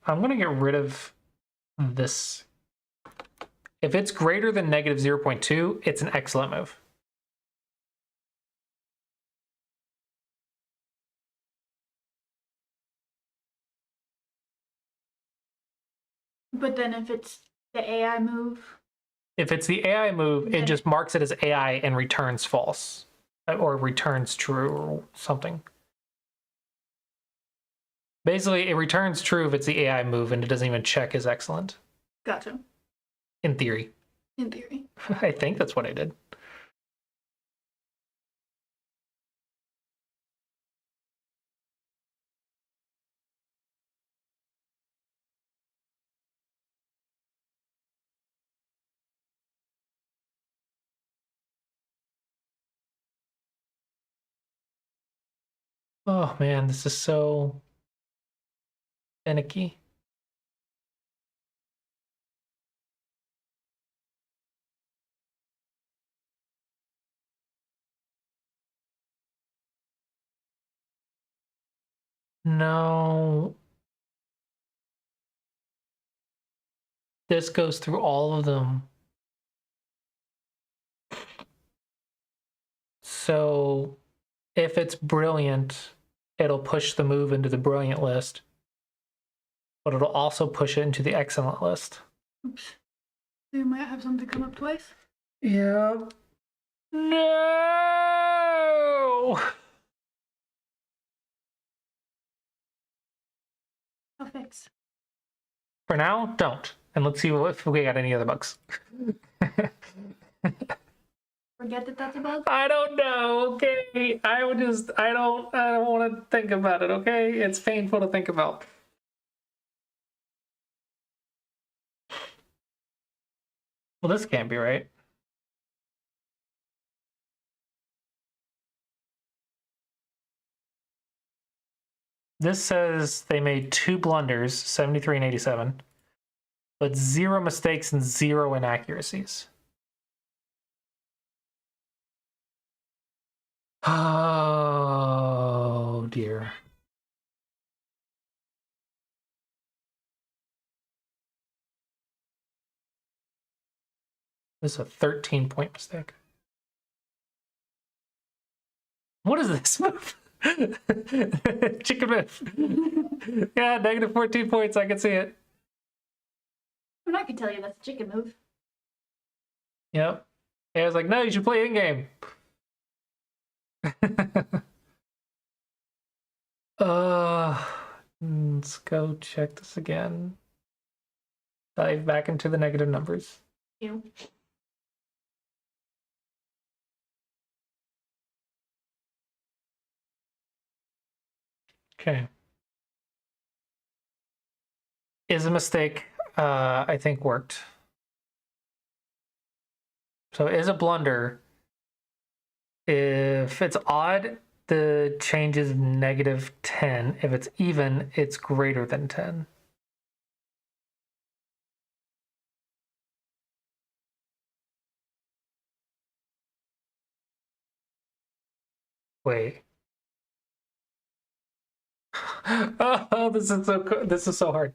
I'm going to get rid of this. If it's greater than negative 0.2, it's an excellent move. But then if it's the AI move, If it's the AI move, it Then- just marks it as AI and returns false. Or returns true or something. Basically, it returns true if it's the AI move and it doesn't even check as excellent. gotcha. In theory. In theory. I think that's what I did. Oh man, this is so finicky. No. This goes through all of them. So if it's brilliant, it'll push the move into the brilliant list, but it'll also push it into the excellent list. Oops. You might have something come up twice. Yeah. No. I'll fix. For now, don't. And let's see if we got any other bugs. Forget that that's a bug. I don't know, okay? I don't want to think about it, okay? It's painful to think about. Well, this can't be right. This says they made 2 blunders, 73 and 87, but 0 mistakes and 0 inaccuracies. Oh dear. This is a 13-point mistake. What is this move? Chicken move. Yeah, negative 14 points. I can see it. And I can tell you that's a chicken move. Yep. Yeah, I was like, no, you should play in game. Let's go check this again. Dive back into the negative numbers. Ew. Okay. Is a mistake, I think worked. So is a blunder. If it's odd, the change is negative 10. If it's even, it's greater than 10. Wait. Oh, this is so hard.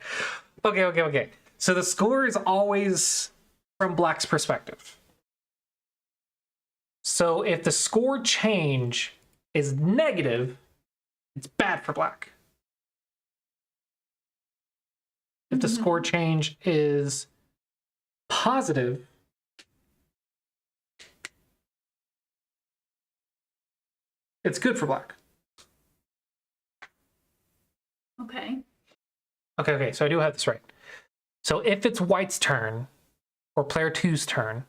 Okay. So the score is always from Black's perspective. So if the score change is negative, it's bad for Black. If the score change is positive, it's good for Black. Okay. Okay, so I do have this right. So if it's White's turn, or player 2's turn,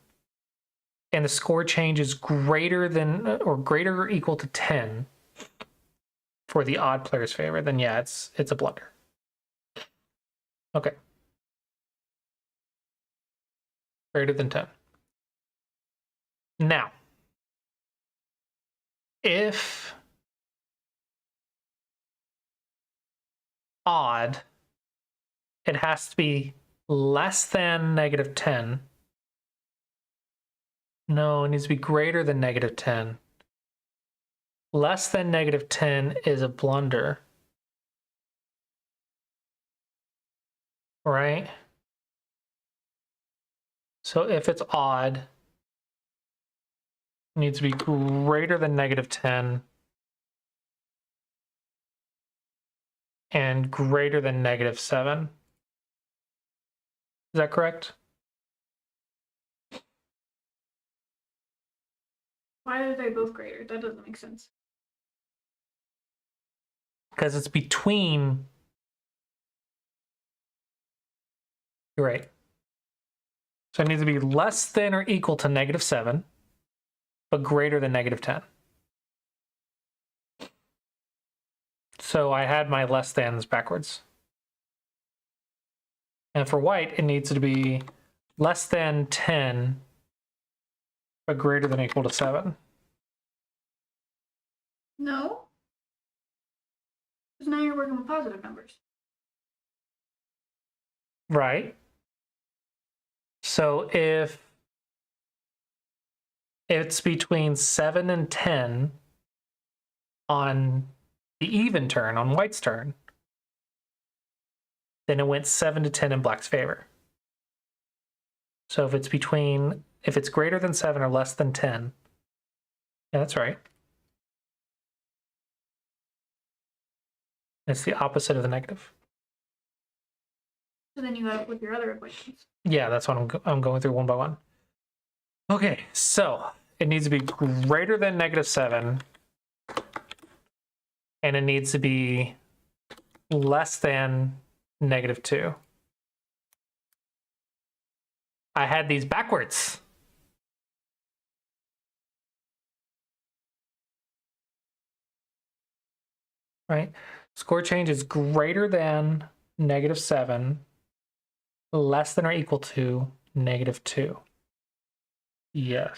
and the score change is greater than or equal to 10 for the odd player's favor, then yeah, it's a blunder. Okay. Greater than 10. Now, if odd, it has to be less than negative 10. No, it needs to be greater than negative 10. Less than negative 10 is a blunder. Right? So if it's odd, it needs to be greater than negative 10 and greater than negative 7. Is that correct? Why are they both greater? That doesn't make sense. Because it's between. You're right. So it needs to be less than or equal to negative 7, but greater than negative 10. So I had my less thans backwards. And for White, it needs to be less than 10, but greater than or equal to 7. No. Because now you're working with positive numbers. Right. So if it's between 7 and 10 on the even turn, on White's turn, then it went 7 to 10 in Black's favor. So if it's greater than 7 or less than 10, yeah, that's right. It's the opposite of the negative. So then you gotta flip your other equations. Yeah, that's what I'm going through one by one. Okay, so it needs to be greater than negative 7, and it needs to be less than negative 2. I had these backwards. Right? Score change is greater than negative 7, less than or equal to negative 2. Yes.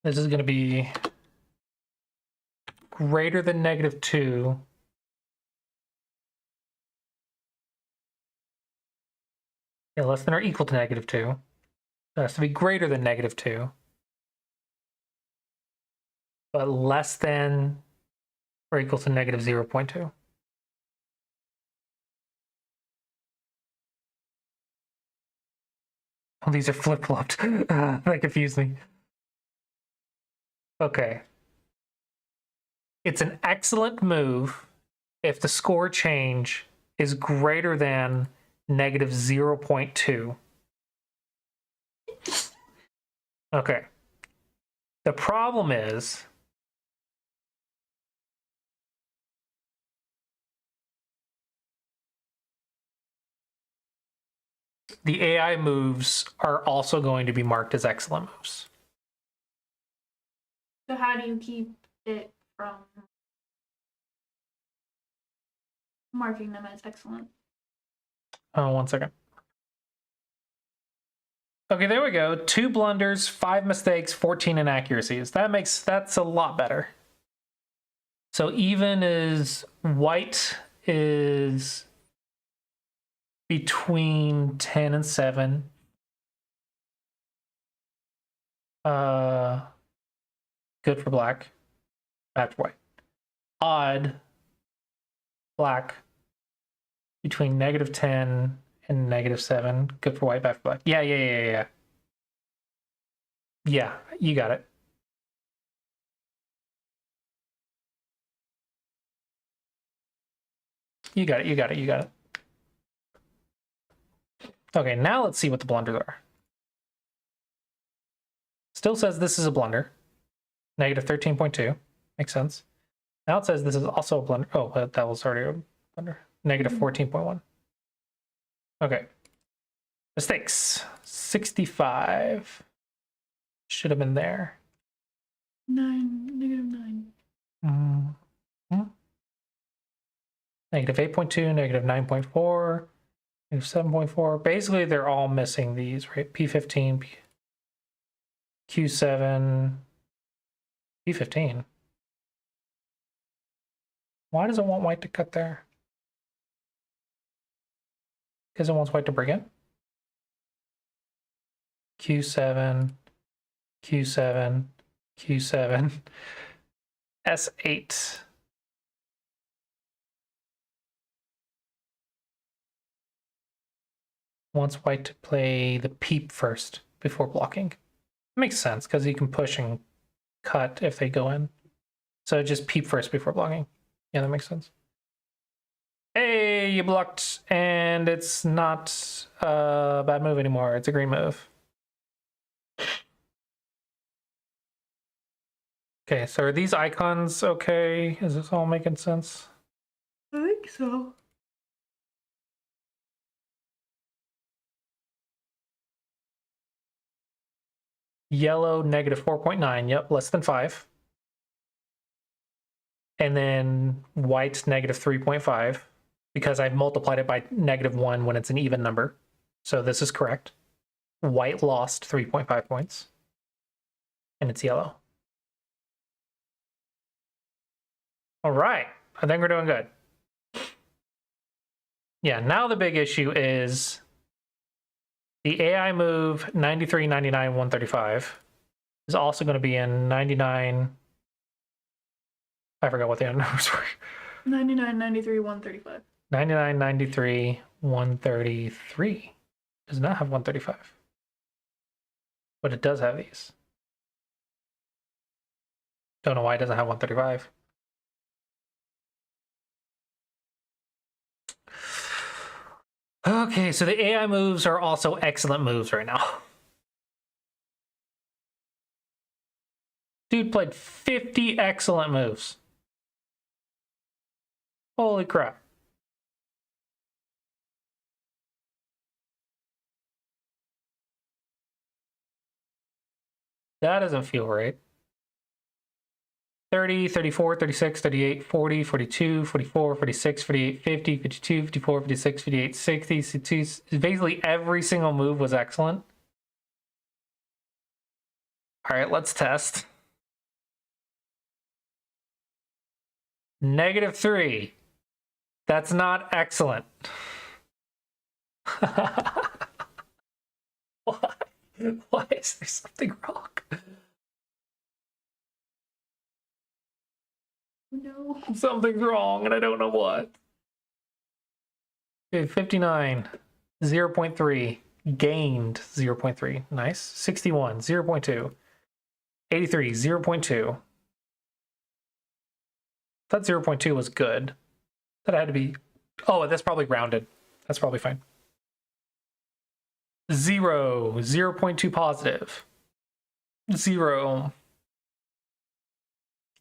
This is going to be greater than -2. Yeah, less than or equal to -2. It has to be greater than -2. But less than or equal to -0.2. Oh, these are flip-flopped. That confused me. Okay. It's an excellent move if the score change is greater than -0.2. Okay. The problem is the AI moves are also going to be marked as excellent moves. So how do you keep it from marking them as excellent? Oh, 1 second. Okay, there we go. 2 blunders, 5 mistakes, 14 inaccuracies. That's a lot better. So even as white is between 10 and 7. Good for black. Bad for white. Odd. Black. Between -10 and -7. Good for white, bad for black. Yeah. Yeah, you got it. You got it. Okay, now let's see what the blunders are. Still says this is a blunder. -13.2. Makes sense. Now it says this is also a blunder. Oh, that was already a blunder. -14.1. Okay. Mistakes. 65. Should have been there. -9. -8.2, -9.4, -7.4. Basically, they're all missing these, right? P15, Q7, P15. Why does it want white to cut there? Because it wants white to bring it. Q7, Q7, Q7, S8. Wants white to play the peep first before blocking. Makes sense because you can push and cut if they go in. So just peep first before blocking. Yeah, that makes sense. Hey, you blocked, and it's not a bad move anymore. It's a green move. Okay, so are these icons okay? Is this all making sense? I think so. Yellow, -4.9. Yep, less than 5. And then white's -3.5 because I've multiplied it by -1 when it's an even number. So this is correct. White lost 3.5 points. And it's yellow. All right. I think we're doing good. Yeah, now the big issue is the AI move 93, 99, 135 is also going to be in 99. I forgot what the other numbers were. 99, 93, 135. 99, 93, 133. Does not have 135. But it does have these. Don't know why it doesn't have 135. Okay, so the AI moves are also excellent moves right now. Dude played 50 excellent moves. Holy crap. That doesn't feel right. 30, 34, 36, 38, 40, 42, 44, 46, 48, 50, 52, 54, 56, 58, 60, 62. Basically every single move was excellent. All right, let's test. -3. That's not excellent. Why? Why is there something wrong? No. Something's wrong and I don't know what. Okay, 59, 0.3. Gained 0.3. Nice. 61, 0.2. 83, 0.2. That 0.2 was good. That had to be... Oh, that's probably rounded. That's probably fine. 0, 0.2 positive. 0,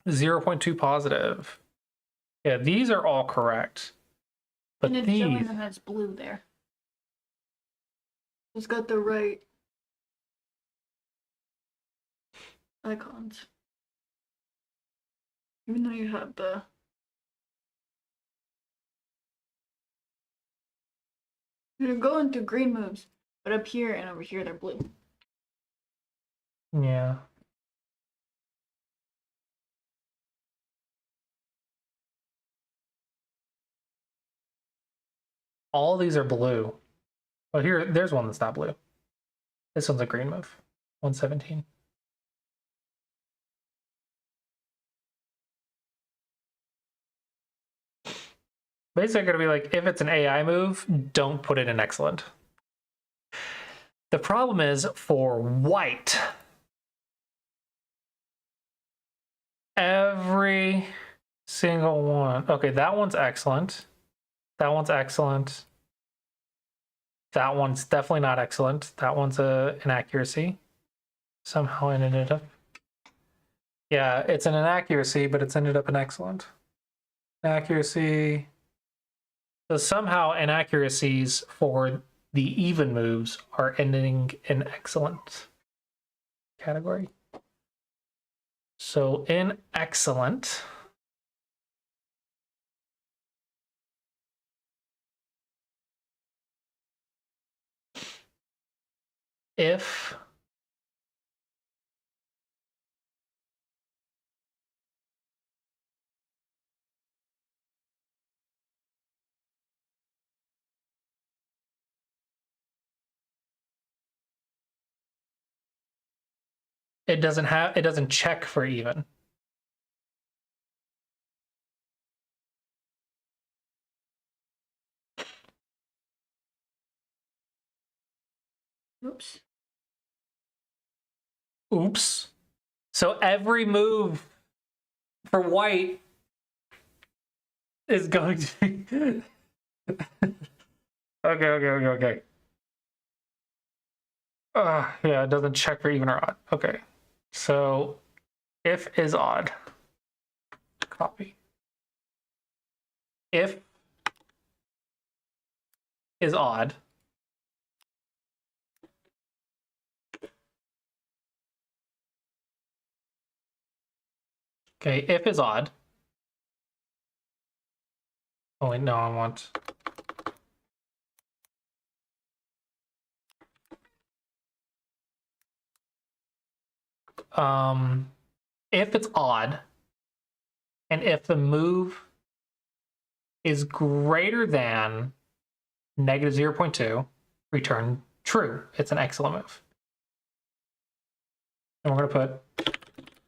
0.2 positive. Yeah, these are all correct. But And it's showing these... them as blue there. It's got the right icons. Even though you have the... You're going through green moves, but up here and over here they're blue. Yeah. All these are blue. Oh, here, there's one that's not blue. This one's a green move. 117. Basically, gonna be like, if it's an AI move, don't put it in excellent. The problem is for white, every single one. Okay, that one's excellent. That one's excellent. That one's definitely not excellent. That one's an inaccuracy. Somehow it ended up. Yeah, it's an inaccuracy, but it's ended up in excellent. Accuracy. So somehow inaccuracies for the even moves are ending in excellent category. So in excellent, if it doesn't check for even. Oops. Oops. So every move for white is going to be... Okay. Yeah, it doesn't check for even or odd. Okay. So if is odd. Copy. If is odd. Okay, if is odd. Oh wait, no, I want... If it's odd, and if the move is greater than -0.2, return true. It's an excellent move. And we're going to put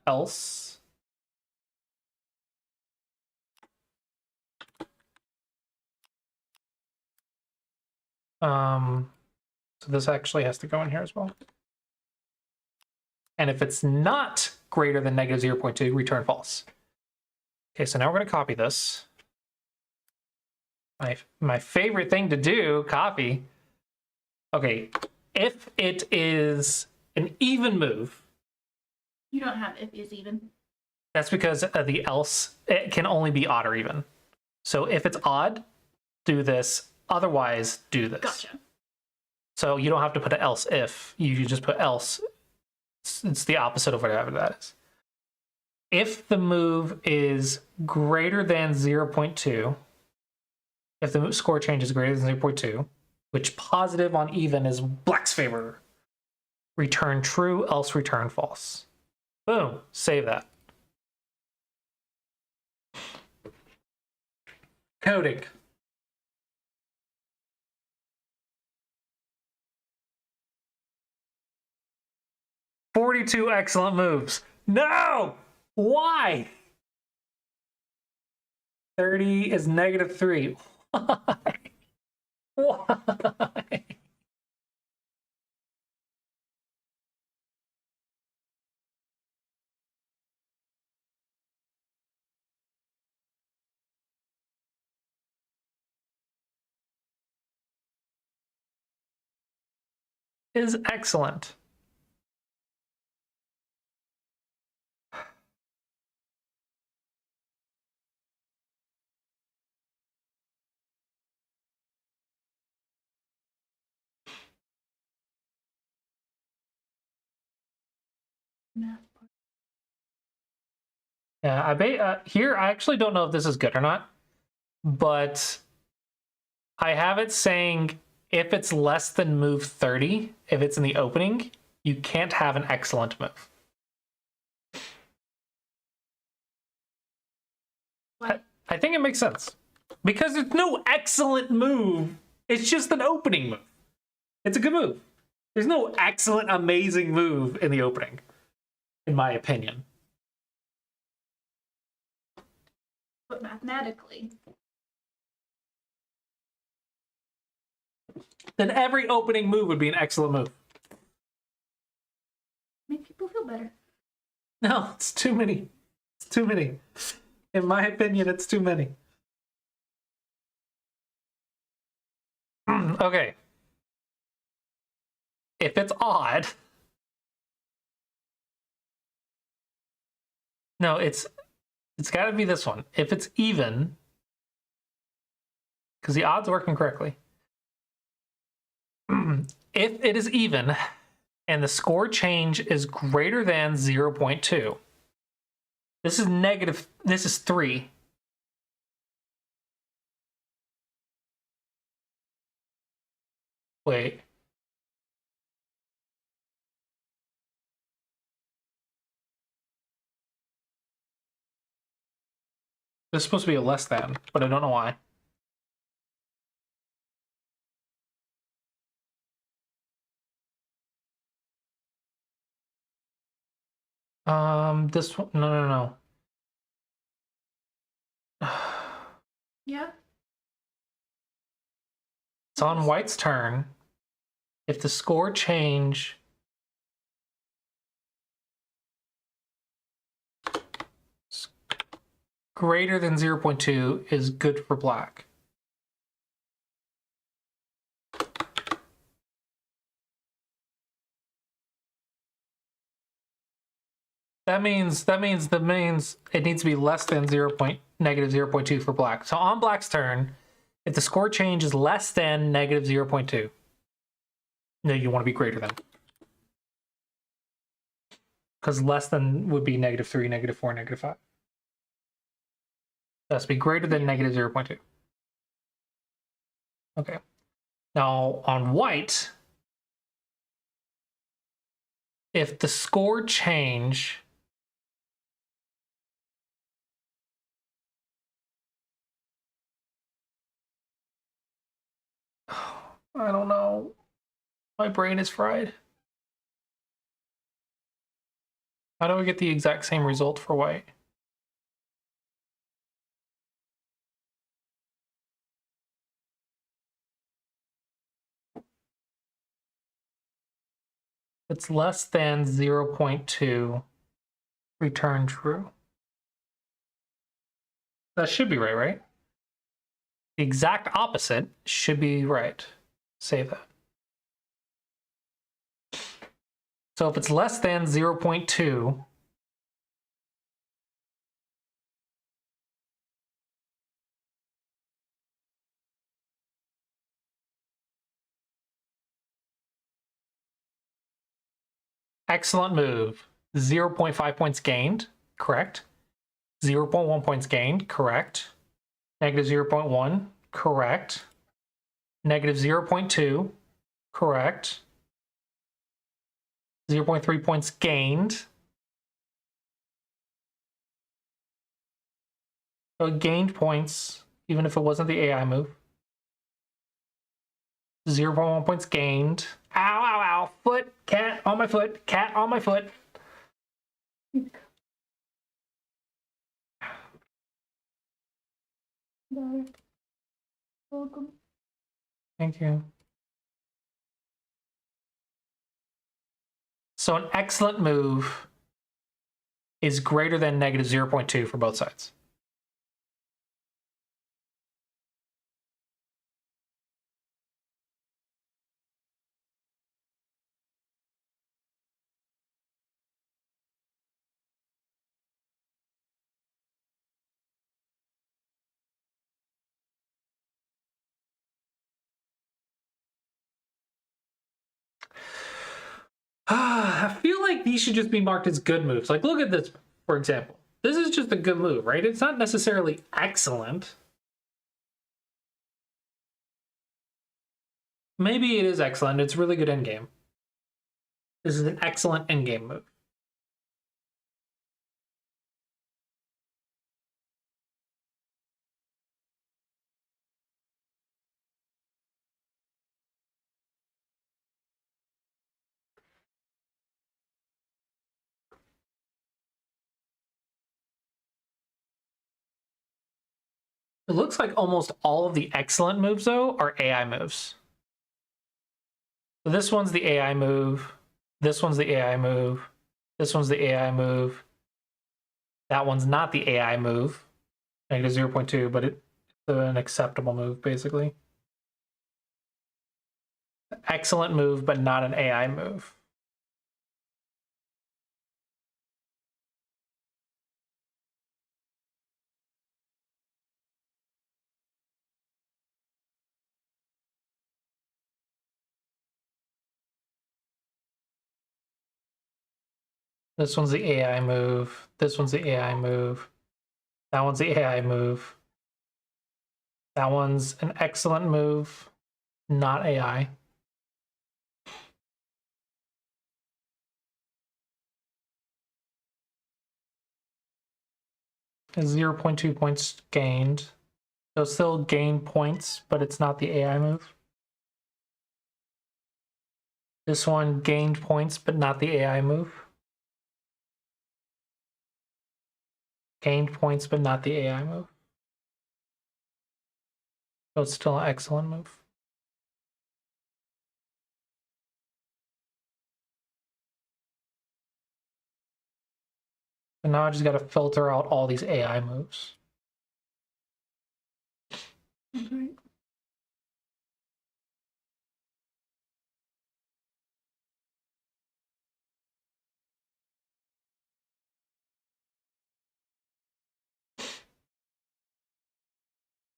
else. So this actually has to go in here as well. And if it's not greater than -0.2, return false. Okay, so now we're going to copy this. My favorite thing to do, copy. Okay, if it is an even move. You don't have if is even. That's because the else, it can only be odd or even. So if it's odd, do this. Otherwise, do this. Gotcha. So you don't have to put an else if. You just put else. It's the opposite of whatever that is. If the move is greater than 0.2, if the score change is greater than 0.2, which positive on even is black's favor, return true, else return false. Boom, save that. Coding. "42 excellent moves." No! Why? 30 is -3. Why? Why? Is excellent. Yeah, here I actually don't know if this is good or not, but I have it saying if it's less than move 30, if it's in the opening, you can't have an excellent move. What? I think it makes sense. Because there's no excellent move. It's just an opening move. It's a good move. There's no excellent, amazing move in the opening, in my opinion. But mathematically, Then every opening move would be an excellent move. make people feel better. No, it's too many. It's too many. In my opinion, it's too many. Okay. If it's odd. No, it's got to be this one. If it's even, because the odds working correctly. If it is even and the score change is greater than 0.2. This is negative. This is 3. Wait. This is supposed to be a less than, but I don't know why. This one, no. Yeah. It's on white's turn. If the score change greater than 0.2 is good for black. That means it needs to be less than -0.2 for black. So on black's turn, if the score change is less than -0.2, no, you want to be greater than. Because less than would be -3, -4, -5. It has to be greater than -0.2. Okay. Now on white, if the score change I don't know. My brain is fried. How do I get the exact same result for white? It's less than 0.2, return true. That should be right, right? The exact opposite should be right. Save that. So if it's less than 0.2, excellent move. 0.5 points gained, correct. 0.1 points gained, correct. -0.1, correct. -0.2, correct. 0.3 points gained. So it gained points even if it wasn't the AI move. 0.1 points gained. Ow, ow, ow. Foot, cat on my foot, cat on my foot. Welcome. Thank you. So an excellent move is greater than negative 0.2 for both sides. I feel like these should just be marked as good moves. Like, look at this, for example. This is just a good move, right? It's not necessarily excellent. Maybe it is excellent. It's really good endgame. This is an excellent endgame move. It looks like almost all of the excellent moves, though, are AI moves. So this one's the AI move. This one's the AI move. This one's the AI move. That one's not the AI move. Negative 0.2, but it's an acceptable move, basically. Excellent move, but not an AI move. This one's the AI move. This one's the AI move. That one's the AI move. That one's an excellent move, not AI. It's 0.2 points gained. So still gain points, but it's not the AI move. This one gained points, but not the AI move. Gained points, but not the AI move. So it's still an excellent move. And now I just got to filter out all these AI moves. Okay.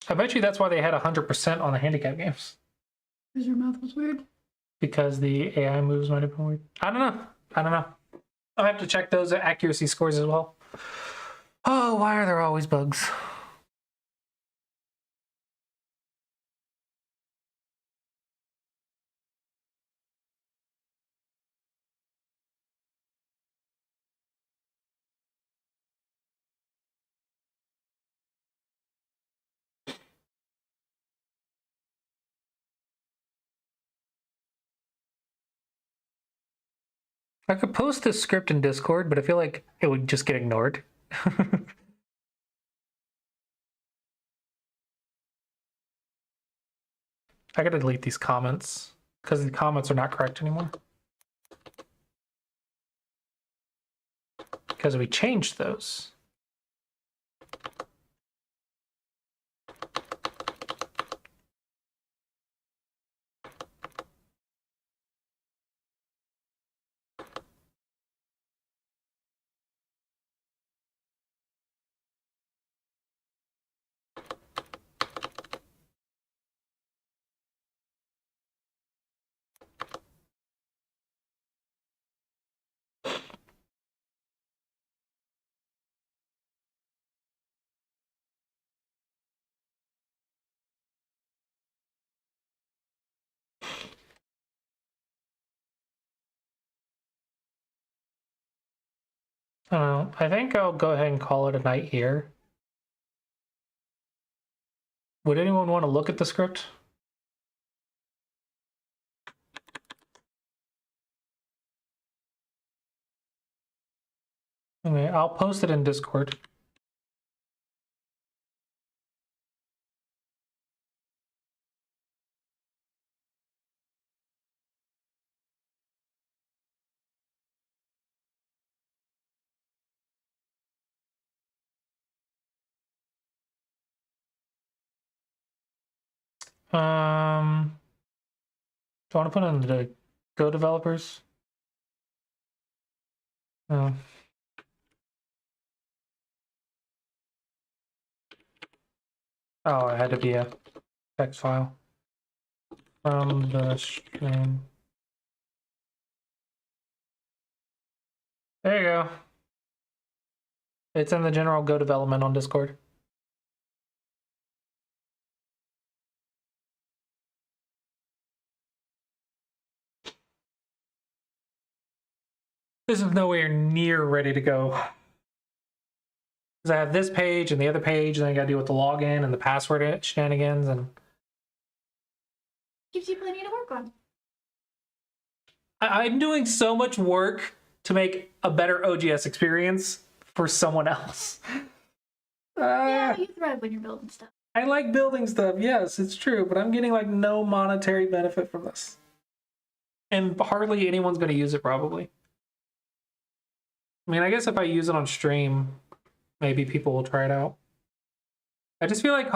I bet you that's why they had 100% on the handicap games. Because your mouth was weird. Because the AI moves might have been weird. I don't know. I don't know. I'll have to check those accuracy scores as well. Oh, why are there always bugs? I could post this script in Discord, but I feel like it would just get ignored. I gotta delete these comments because the comments are not correct anymore. Because we changed those. I don't know. I think I'll go ahead and call it a night here. Would anyone want to look at the script? Okay, I'll post it in Discord. Do you want to put in the Go developers? No. Oh, it had to be a text file from the stream. There you go. It's in the general Go development on Discord. This is nowhere near ready to go. Because I have this page and the other page, and then I got to deal with the login and the password shenanigans, and Gives you plenty to work on. I'm doing so much work to make a better OGS experience for someone else. Yeah, you thrive when you're building stuff. I like building stuff, yes, it's true, but I'm getting like no monetary benefit from this. And hardly anyone's going to use it, probably. I mean, I guess if I use it on stream, maybe people will try it out. I just feel like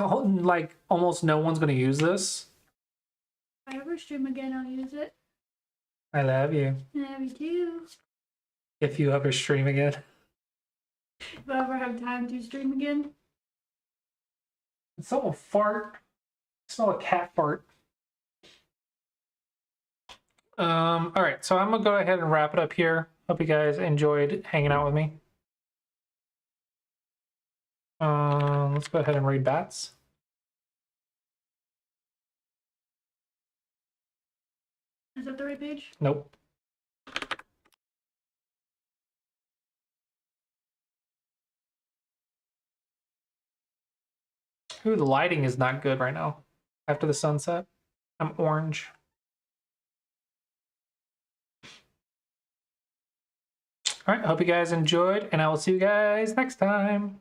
almost no one's going to use this. If I ever stream again, I'll use it. I love you. I love you too. If you ever stream again. If I ever have time to stream again. Did someone fart? I smell a cat fart. All right, so I'm gonna go ahead and wrap it up here. Hope you guys enjoyed hanging out with me. Let's go ahead and read bats. Is that the right page? Nope. Ooh, the lighting is not good right now. After the sunset, I'm orange. All right, hope you guys enjoyed, and I will see you guys next time.